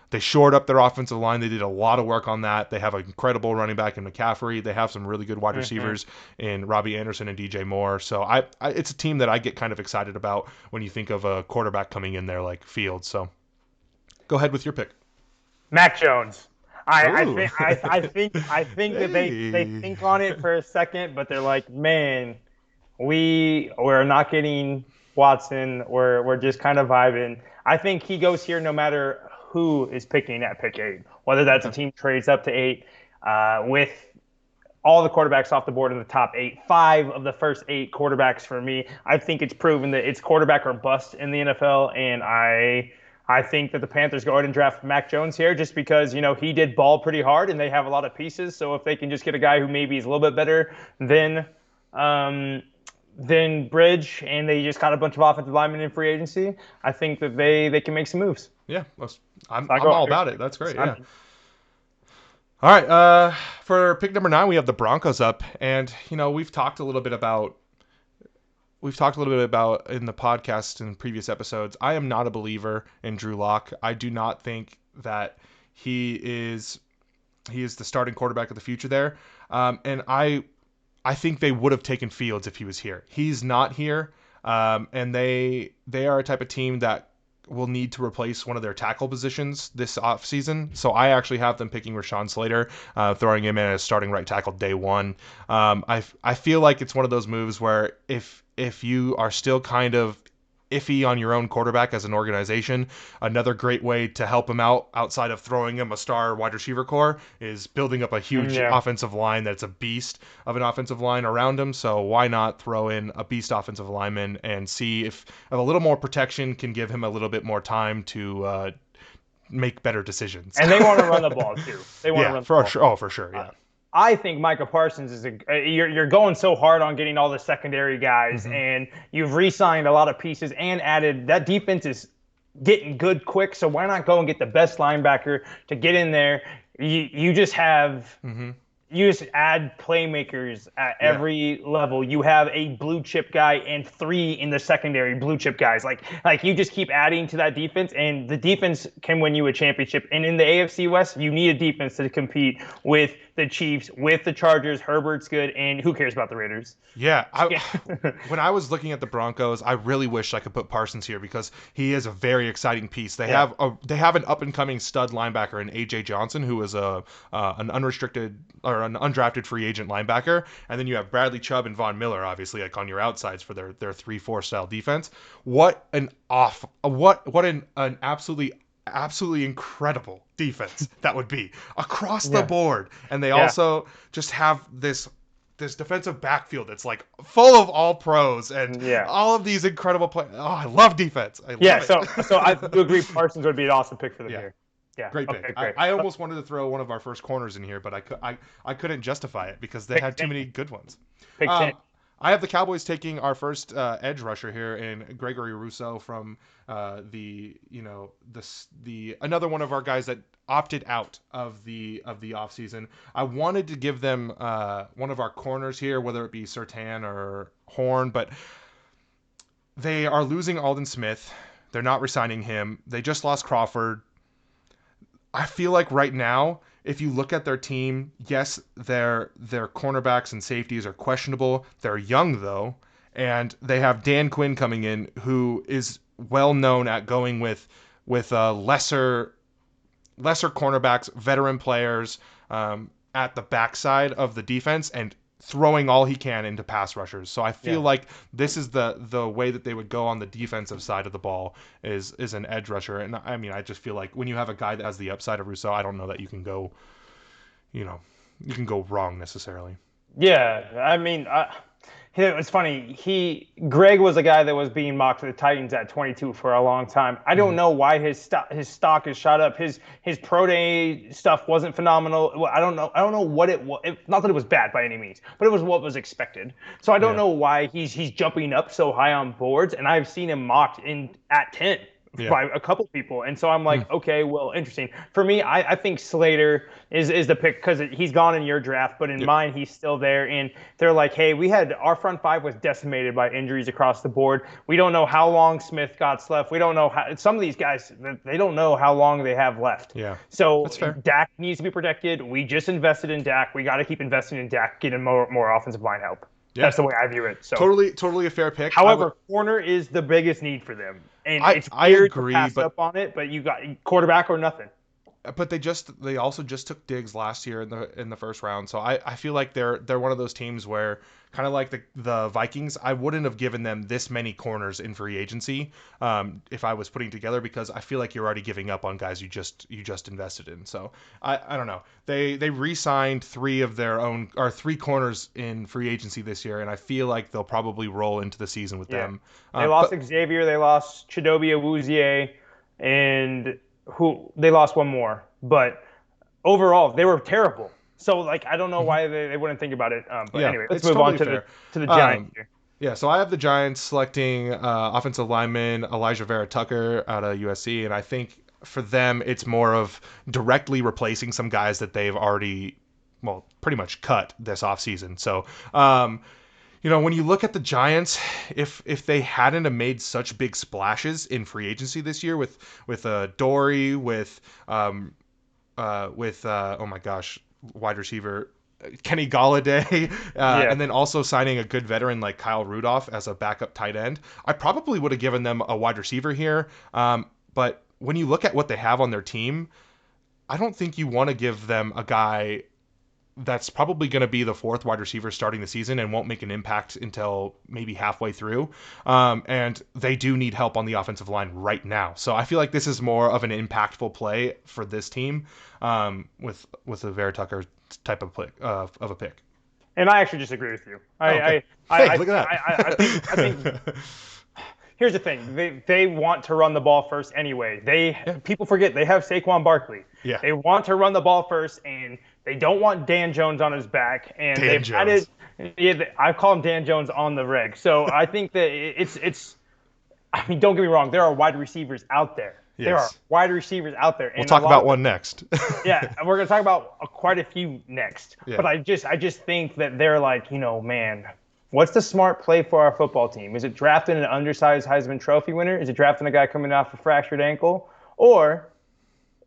Speaker 1: They shored up their offensive line. They did a lot of work on that. They have an incredible running back in McCaffrey. They have some really good wide receivers in Robbie Anderson and DJ Moore. So it's a team that I get kind of excited about when you think of a quarterback coming in there like Fields. So go ahead with your pick.
Speaker 2: Mac Jones. I think that they think on it for a second, but they're like, man, we're not getting Watson. We're just kind of vibing. I think he goes here no matter who is picking at pick 8, whether that's a team trades up to 8 with all the quarterbacks off the board in the top 8, 5 of the first 8 quarterbacks for me. I think it's proven that it's quarterback or bust in the NFL, and I think that the Panthers go ahead and draft Mac Jones here just because, he did ball pretty hard and they have a lot of pieces. So if they can just get a guy who maybe is a little bit better than Bridge and they just got a bunch of offensive linemen in free agency, I think that they can make some moves.
Speaker 1: Yeah, I'm all about it. That's great. Yeah. All right. For pick number 9, we have the Broncos up, and we've talked a little bit about in the podcast in previous episodes. I am not a believer in Drew Lock. I do not think that he is the starting quarterback of the future there. And I think they would have taken Fields if he was here. He's not here. And they are a type of team that will need to replace one of their tackle positions this offseason. So I actually have them picking Rashaan Slater, throwing him in as starting right tackle day one. I feel like it's one of those moves where if you are still kind of iffy on your own quarterback as an organization, another great way to help him out outside of throwing him a star wide receiver core is building up a huge
Speaker 2: Yeah.
Speaker 1: offensive line that's a beast of an offensive line around him. So why not throw in a beast offensive lineman and see if a little more protection can give him a little bit more time to make better decisions.
Speaker 2: And they want to run the ball too. They want to
Speaker 1: Yeah,
Speaker 2: run the
Speaker 1: for
Speaker 2: ball.
Speaker 1: sure. Oh, for sure. Yeah.
Speaker 2: I think Micah Parsons is you're going so hard on getting all the secondary guys,
Speaker 1: Mm-hmm.
Speaker 2: and you've re-signed a lot of pieces and added that defense is getting good quick. So why not go and get the best linebacker to get in there? You just have
Speaker 1: Mm-hmm.
Speaker 2: you just add playmakers at every level. You have a blue chip guy and 3 in the secondary blue chip guys. Like you just keep adding to that defense, and the defense can win you a championship. And in the AFC West, you need a defense to compete with the Chiefs, with the Chargers. Herbert's good, and who cares about the Raiders?
Speaker 1: Yeah, when I was looking at the Broncos, I really wished I could put Parsons here because he is a very exciting piece. They have an up and coming stud linebacker in AJ Johnson, who is an unrestricted or an undrafted free agent linebacker, and then you have Bradley Chubb and Von Miller, obviously like on your outsides for their 3-4 style defense. What an absolutely incredible defense that would be across the board. And they also just have this defensive backfield that's like full of all pros and all of these incredible players. Oh, I love defense. I love it.
Speaker 2: So I do agree Parsons would be an awesome pick for them here. Yeah,
Speaker 1: great pick.
Speaker 2: Great.
Speaker 1: I almost wanted to throw one of our first corners in here, but I couldn't justify it because they had too many good ones.
Speaker 2: Pick 10.
Speaker 1: I have the Cowboys taking our first edge rusher here in Gregory Rousseau from the another one of our guys that opted out of the offseason. I wanted to give them one of our corners here, whether it be Surtain or Horn, but they are losing Alden Smith. They're not resigning him. They just lost Crawford. I feel like right now, if you look at their team, yes, their cornerbacks and safeties are questionable. They're young though, and they have Dan Quinn coming in, who is well known at going with lesser cornerbacks, veteran players at the backside of the defense and throwing all he can into pass rushers. So I feel like this is the way that they would go on the defensive side of the ball is an edge rusher. And I mean, I just feel like when you have a guy that has the upside of Rousseau, I don't know that you can go wrong necessarily.
Speaker 2: Yeah, I mean, it's funny. Greg was a guy that was being mocked to the Titans at 22 for a long time. I don't know why his stock has shot up. His pro day stuff wasn't phenomenal. I don't know what it was. Not that it was bad by any means, but it was what was expected. So I don't know why he's jumping up so high on boards. And I've seen him mocked at 10. By a couple people. And so I'm like, okay, well, interesting. For me, I think Slater is the pick because he's gone in your draft, but in mine, he's still there. And they're like, hey, our front 5 was decimated by injuries across the board. We don't know how long Smith got left. We don't know how some of these guys, they don't know how long they have left.
Speaker 1: Yeah.
Speaker 2: So Dak needs to be protected. We just invested in Dak. We got to keep investing in Dak, getting more offensive line help. Yeah. That's the way I view it. So
Speaker 1: totally a fair pick.
Speaker 2: However, corner is the biggest need for them. And it's
Speaker 1: I
Speaker 2: weird
Speaker 1: agree,
Speaker 2: to pass up on it, but you got quarterback or nothing.
Speaker 1: But they also just took Diggs last year in the first round. So I feel like they're one of those teams where kind of like the Vikings, I wouldn't have given them this many corners in free agency if I was putting together, because I feel like you're already giving up on guys you just invested in. So I don't know. They re-signed 3 of their own or 3 corners in free agency this year, and I feel like they'll probably roll into the season with them.
Speaker 2: They lost Xavier, they lost Chidobe Awuzie, and they lost one more. But overall, they were terrible. So, I don't know why they wouldn't think about it. But anyway, let's move on to the Giants here.
Speaker 1: Yeah, so I have the Giants selecting offensive lineman Elijah Vera Tucker out of USC, and I think for them it's more of directly replacing some guys that they've already, pretty much cut this offseason. So, when you look at the Giants, if they hadn't have made such big splashes in free agency this year with Dory, with oh my gosh, wide receiver Kenny Golladay, and then also signing a good veteran like Kyle Rudolph as a backup tight end, I probably would have given them a wide receiver here. But when you look at what they have on their team, I don't think you want to give them a guy that's probably going to be the fourth wide receiver starting the season and won't make an impact until maybe halfway through. And they do need help on the offensive line right now. So I feel like this is more of an impactful play for this team with a Vera Tucker type of a pick.
Speaker 2: And I actually disagree with you.
Speaker 1: Okay. Hey, look at that.
Speaker 2: I think here's the thing. They want to run the ball first anyway. People forget they have Saquon Barkley.
Speaker 1: Yeah.
Speaker 2: They want to run the ball first, and they don't want Dan Jones on his back. And
Speaker 1: Dan
Speaker 2: they've
Speaker 1: Jones.
Speaker 2: added. I call him Dan Jones on the reg. So I think that it's. I mean, don't get me wrong. There are wide receivers out there.
Speaker 1: Yes.
Speaker 2: There are wide receivers out there.
Speaker 1: We'll talk about one next.
Speaker 2: Yeah, we're gonna talk about quite a few next.
Speaker 1: Yeah.
Speaker 2: But I just think that they're like, man, what's the smart play for our football team? Is it drafting an undersized Heisman Trophy winner? Is it drafting a guy coming off a fractured ankle? Or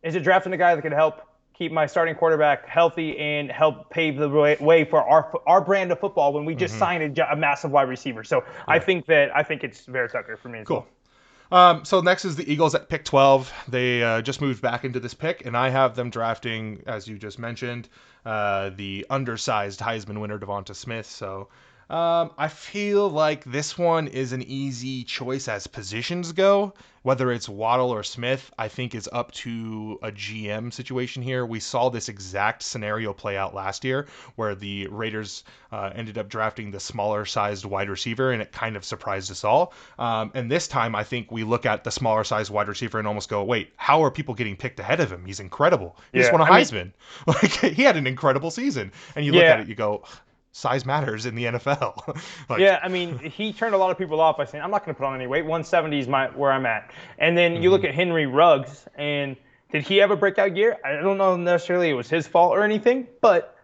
Speaker 2: is it drafting a guy that can help keep my starting quarterback healthy and help pave the way for our brand of football when we just signed a massive wide receiver? So yeah. I think it's Vera Tucker for me as
Speaker 1: cool.
Speaker 2: well.
Speaker 1: So next is the Eagles at pick 12. They just moved back into this pick, and I have them drafting, as you just mentioned, the undersized Heisman winner, Devonta Smith. So I feel like this one is an easy choice as positions go. Whether it's Waddle or Smith, I think is up to a GM situation here. We saw this exact scenario play out last year where the Raiders ended up drafting the smaller sized wide receiver, and it kind of surprised us all. And this time, I think we look at the smaller sized wide receiver and almost go, wait, how are people getting picked ahead of him? He's incredible. He just won a Heisman. Like, he had an incredible season. And you look at it, you go, size matters in the NFL.
Speaker 2: Yeah, I mean, he turned a lot of people off by saying, I'm not going to put on any weight. 170 is where I'm at. And then you look at Henry Ruggs, and did he have a breakout year? I don't know necessarily it was his fault or anything, but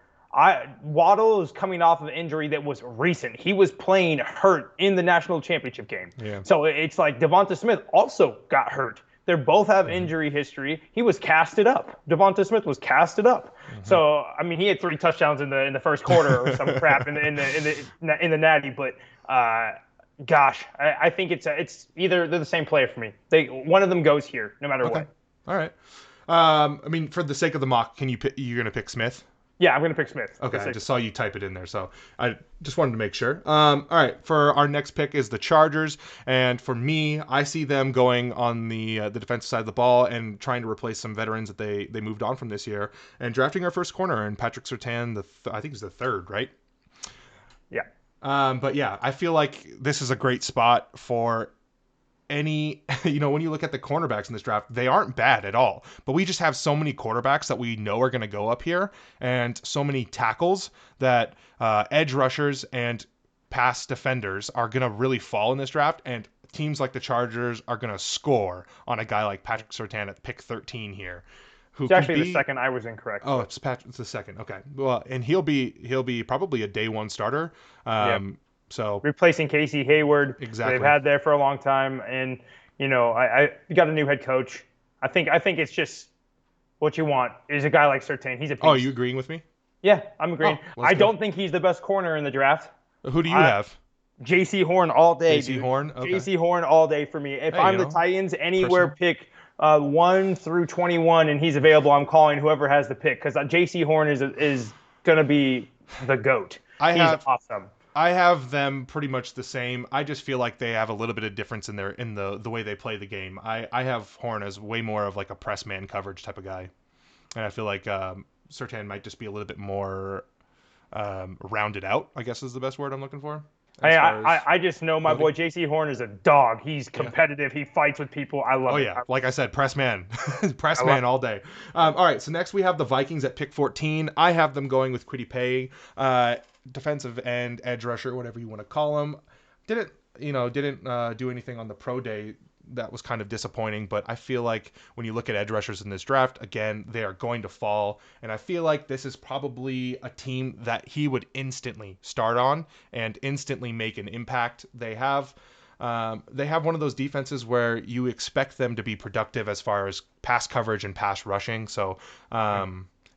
Speaker 2: Waddle is coming off of an injury that was recent. He was playing hurt in the national championship game.
Speaker 1: Yeah.
Speaker 2: So it's like Devonta Smith also got hurt. They both have injury history. He was casted up. Devonta Smith was casted up. So I mean, he had 3 touchdowns in the first quarter or some crap in the natty. But gosh, I think it's either they're the same player for me. One of them goes here no matter what.
Speaker 1: All right. I mean, for the sake of the mock, you're gonna pick Smith?
Speaker 2: Yeah, I'm going to pick Smith.
Speaker 1: Okay, I just saw you type it in there, so I just wanted to make sure. All right, for our next pick is the Chargers, and for me, I see them going on the defensive side of the ball and trying to replace some veterans that they moved on from this year, and drafting our first corner, and Patrick Surtain, I think he's the third, right?
Speaker 2: Yeah.
Speaker 1: But yeah, I feel like this is a great spot for when you look at the cornerbacks in this draft, they aren't bad at all. But we just have so many quarterbacks that we know are going to go up here, and so many tackles that edge rushers and pass defenders are going to really fall in this draft. And teams like the Chargers are going to score on a guy like Patrick Surtain at pick 13 here.
Speaker 2: It's actually the second. I was incorrect.
Speaker 1: Oh, it's the second. Okay. Well, and he'll be probably a day one starter. So
Speaker 2: replacing Casey Hayward,
Speaker 1: exactly.
Speaker 2: They've had there for a long time, and you got a new head coach. I think it's just what you want is a guy like Surtain. He's a piece.
Speaker 1: Oh, are you agreeing with me?
Speaker 2: Yeah, I'm agreeing. I don't think he's the best corner in the draft.
Speaker 1: Who do you have?
Speaker 2: J.C. Horn all day.
Speaker 1: J.C. Horn. Okay.
Speaker 2: J.C. Horn all day for me. If I'm the Titans, anywhere pick 1 through 21, and he's available, I'm calling whoever has the pick because J.C. Horn is gonna be the GOAT. He's awesome.
Speaker 1: I have them pretty much the same. I just feel like they have a little bit of difference in the way they play the game. I have Horn as way more of like a press man coverage type of guy, and I feel like Surtain might just be a little bit more rounded out, I guess is the best word I'm looking for.
Speaker 2: I just know my boy J.C. Horn is a dog. He's competitive. Yeah. He fights with people. I love it. Oh,
Speaker 1: yeah. Like I said, press man. Press man all day. All right, so next we have the Vikings at pick 14. I have them going with Kwity Paye. Defensive end, edge rusher, whatever you want to call him. Didn't do anything on the pro day. That was kind of disappointing, but I feel like when you look at edge rushers in this draft, again, they are going to fall, and I feel like this is probably a team that he would instantly start on and instantly make an impact. They have one of those defenses where you expect them to be productive as far as pass coverage and pass rushing, so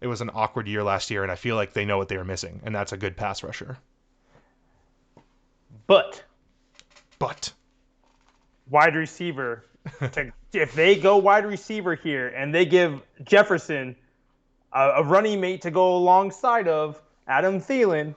Speaker 1: it was an awkward year last year, and I feel like they know what they are missing, and that's a good pass rusher.
Speaker 2: But
Speaker 1: wide
Speaker 2: receiver if they go wide receiver here and they give Jefferson a running mate to go alongside of Adam Thielen,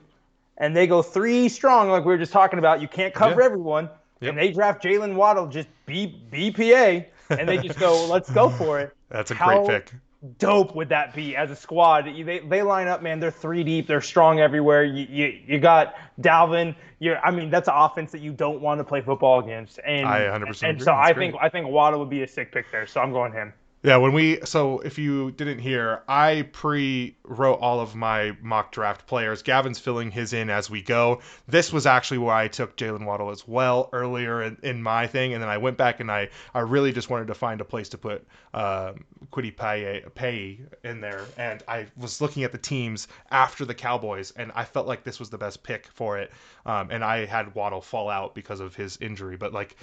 Speaker 2: and they go three strong, like we were just talking about, you can't cover
Speaker 1: Yeah.
Speaker 2: everyone, and
Speaker 1: Yep.
Speaker 2: they draft Jalen Waddle just BPA, and they just go, let's go for it.
Speaker 1: That's a great
Speaker 2: How
Speaker 1: pick.
Speaker 2: dope would that be as a squad? They line up, man. They're three deep. They're strong everywhere. You got Dalvin. That's an offense that you don't want to play football against.
Speaker 1: I
Speaker 2: And
Speaker 1: 100%
Speaker 2: and
Speaker 1: agree.
Speaker 2: so
Speaker 1: That's
Speaker 2: I
Speaker 1: great.
Speaker 2: think Waddle would be a sick pick there. So I'm going him.
Speaker 1: Yeah, so if you didn't hear, I pre-wrote all of my mock draft players. Gavin's filling his in as we go. This was actually where I took Jalen Waddle as well earlier in my thing, and then I went back and I really just wanted to find a place to put Kwity Paye in there, and I was looking at the teams after the Cowboys, and I felt like this was the best pick for it, and I had Waddle fall out because of his injury, but like,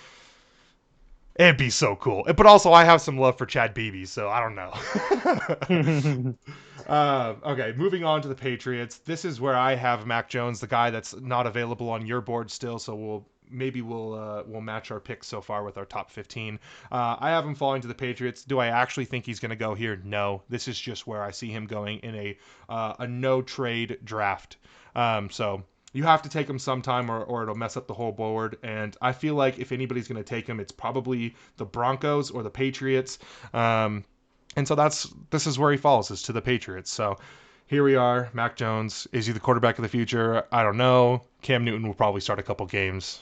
Speaker 1: it'd be so cool. But also, I have some love for Chad Beebe, so I don't know. Okay, moving on to the Patriots. This is where I have Mac Jones, the guy that's not available on your board still. So we'll match our picks so far with our top 15. I have him falling to the Patriots. Do I actually think he's going to go here? No. This is just where I see him going in a no trade draft. So you have to take him sometime or it'll mess up the whole board. And I feel like if anybody's going to take him, it's probably the Broncos or the Patriots. And so this is where he falls, is to the Patriots. So here we are, Mac Jones. Is he the quarterback of the future? I don't know. Cam Newton will probably start a couple games,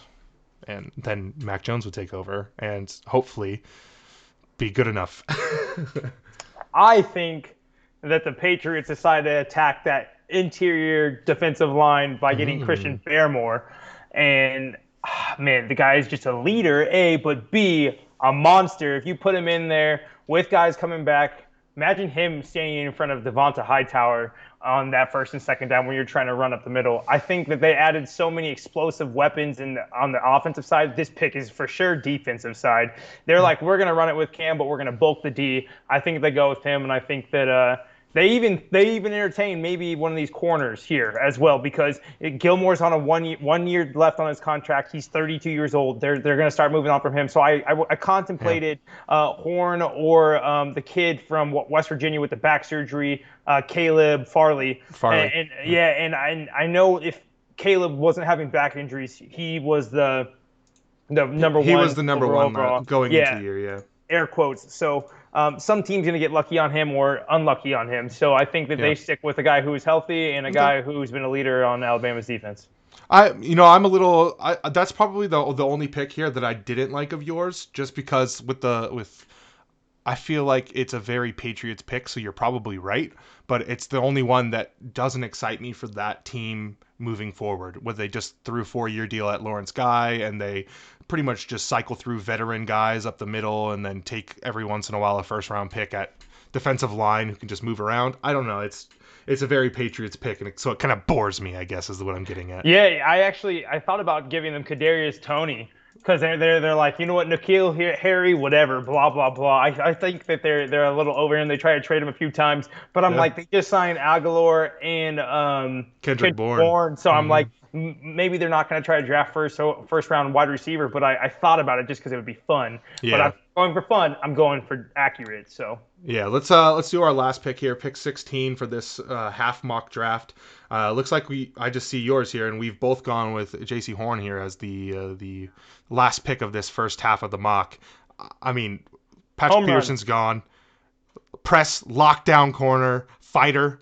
Speaker 1: and then Mac Jones will take over and hopefully be good enough.
Speaker 2: I think that the Patriots decided to attack that interior defensive line by getting Christian Barmore. And man, the guy is just a leader, A, but B, a monster. If you put him in there with guys coming back, imagine him standing in front of Devonta Hightower on that first and second down when you're trying to run up the middle. I think that they added so many explosive weapons on the offensive side. This pick is for sure defensive side. They're like, we're going to run it with Cam, but we're going to bulk the D. I think they go with him, and I think that they even entertain maybe one of these corners here as well, because Gilmore's on a one year left on his contract. He's 32 years old. They're going to start moving on from him. So I contemplated Horn or the kid from West Virginia with the back surgery, Caleb Farley. And I know if Caleb wasn't having back injuries, he was the number one.
Speaker 1: He was the number one
Speaker 2: overall.
Speaker 1: going into the year, yeah.
Speaker 2: Air quotes. So some team's going to get lucky on him or unlucky on him. So I think that they stick with a guy who is healthy and a guy who's been a leader on Alabama's defense.
Speaker 1: I'm a little. That's probably the only pick here that I didn't like of yours, just because I feel like it's a very Patriots pick, so you're probably right, but it's the only one that doesn't excite me for that team moving forward, where they just threw a 4-year deal at Lawrence Guy, and they pretty much just cycle through veteran guys up the middle and then take every once in a while a first-round pick at defensive line who can just move around. I don't know. It's a very Patriots pick, and so it kind of bores me, I guess, is what I'm getting at.
Speaker 2: Yeah, I thought about giving them Kadarius Toney, because they're like, you know what, N'Keal Harry, whatever, blah blah blah. I think that they're a little over him. They try to trade him a few times, but I'm like, they just signed Aguilar and
Speaker 1: Kendrick Bourne.
Speaker 2: So I'm like, maybe they're not going to try to draft first round wide receiver. But I thought about it just because it would be fun.
Speaker 1: Yeah.
Speaker 2: But I'm going for fun. I'm going for accurate. So
Speaker 1: yeah, let's do our last pick here, pick 16 for this half mock draft. Looks like I just see yours here, and we've both gone with J.C. Horn here as the last pick of this first half of the mock. I mean, Patrick Peterson's gone. Press, lockdown corner, fighter.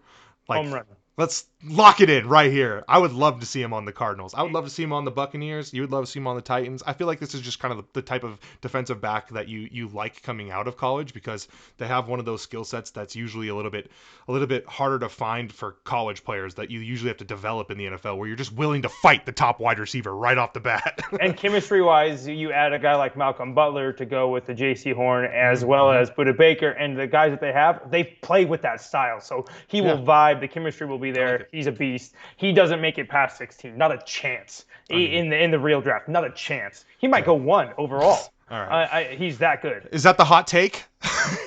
Speaker 2: Home run.
Speaker 1: Let's lock it in right here. I would love to see him on the Cardinals. I would love to see him on the Buccaneers. You would love to see him on the Titans. I feel like this is just kind of the type of defensive back that you like coming out of college, because they have one of those skill sets that's usually a little bit harder to find for college players that you usually have to develop in the NFL, where you're just willing to fight the top wide receiver right off the bat.
Speaker 2: And chemistry-wise, you add a guy like Malcolm Butler to go with the J.C. Horn, as well as Budda Baker, and the guys that they play with that style. So he will vibe. The chemistry will be there. He's a beast. He doesn't make it past 16. Not a chance. In the real draft. Not a chance. He might go 1 overall.
Speaker 1: All right.
Speaker 2: He's that good.
Speaker 1: Is that the hot take?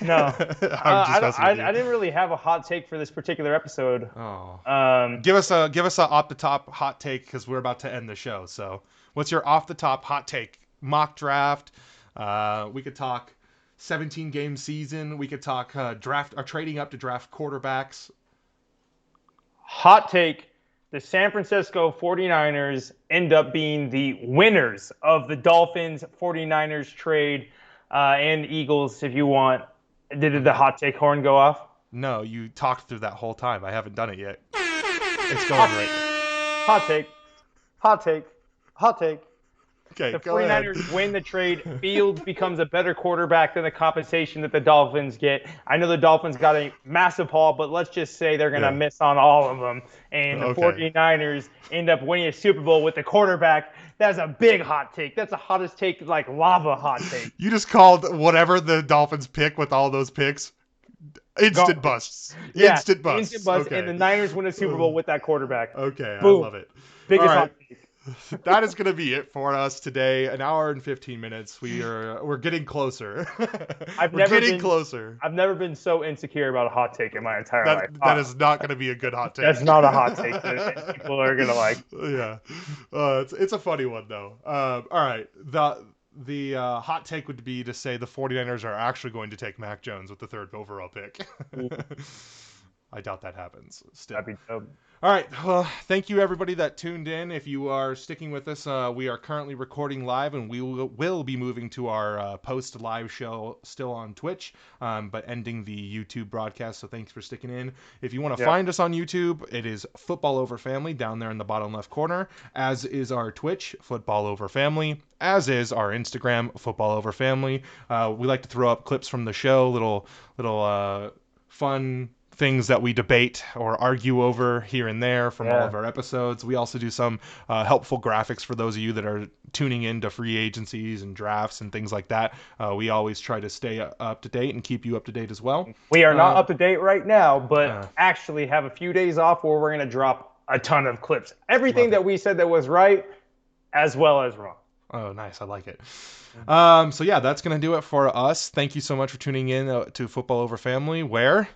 Speaker 2: No. I didn't really have a hot take for this particular episode.
Speaker 1: Oh. Give us a off the top hot take, because we're about to end the show. So what's your off the top hot take? Mock draft. We could talk 17-game season. We could talk draft or trading up to draft quarterbacks.
Speaker 2: Hot take. The San Francisco 49ers end up being the winners of the Dolphins 49ers trade and Eagles, if you want. Did the hot take horn go off?
Speaker 1: No, you talked through that whole time. I haven't done it yet. It's going right.
Speaker 2: Hot take. Hot take. Hot take.
Speaker 1: Okay,
Speaker 2: The
Speaker 1: go ahead.
Speaker 2: 49ers win the trade. Fields becomes a better quarterback than the compensation that the Dolphins get. I know the Dolphins got a massive haul, but let's just say they're going to miss on all of them. And the 49ers end up winning a Super Bowl with the quarterback. That's a big hot take. That's the hottest take, like lava hot take.
Speaker 1: You just called whatever the Dolphins pick with all those picks instant busts.
Speaker 2: Yeah,
Speaker 1: instant busts.
Speaker 2: Instant busts.
Speaker 1: Okay.
Speaker 2: And the Niners win a Super Bowl with that quarterback.
Speaker 1: Okay,
Speaker 2: Boom.
Speaker 1: I love it.
Speaker 2: Biggest hot take.
Speaker 1: That is going to be it for us today. An hour and 15 minutes. We're getting closer. We're getting closer.
Speaker 2: I've never been so insecure about a hot take in my entire life.
Speaker 1: That is not going to be a good hot take.
Speaker 2: That's not a hot take that people are going to like.
Speaker 1: Yeah. It's a funny one, though. All right. The hot take would be to say the 49ers are actually going to take Mac Jones with the 3rd overall pick. I doubt that happens. Still.
Speaker 2: That'd be dope.
Speaker 1: All right. Well, thank you, everybody that tuned in. If you are sticking with us, we are currently recording live, and we will be moving to our post-live show still on Twitch, but ending the YouTube broadcast. So thanks for sticking in. If you want to find us on YouTube, it is Football Over Family down there in the bottom left corner, as is our Twitch, Football Over Family, as is our Instagram, Football Over Family. We like to throw up clips from the show, little fun things that we debate or argue over here and there from all of our episodes. We also do some helpful graphics for those of you that are tuning in to free agencies and drafts and things like that. We always try to stay up to date and keep you up to date as well.
Speaker 2: We are not up to date right now, but actually have a few days off where we're going to drop a ton of clips. Everything that we said that was right as well as wrong.
Speaker 1: Oh, nice. I like it. So yeah, that's going to do it for us. Thank you so much for tuning in to Football Over Family, where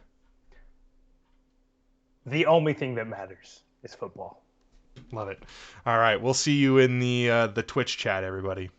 Speaker 2: the only thing that matters is football.
Speaker 1: Love it. All right. We'll see you in the Twitch chat, everybody.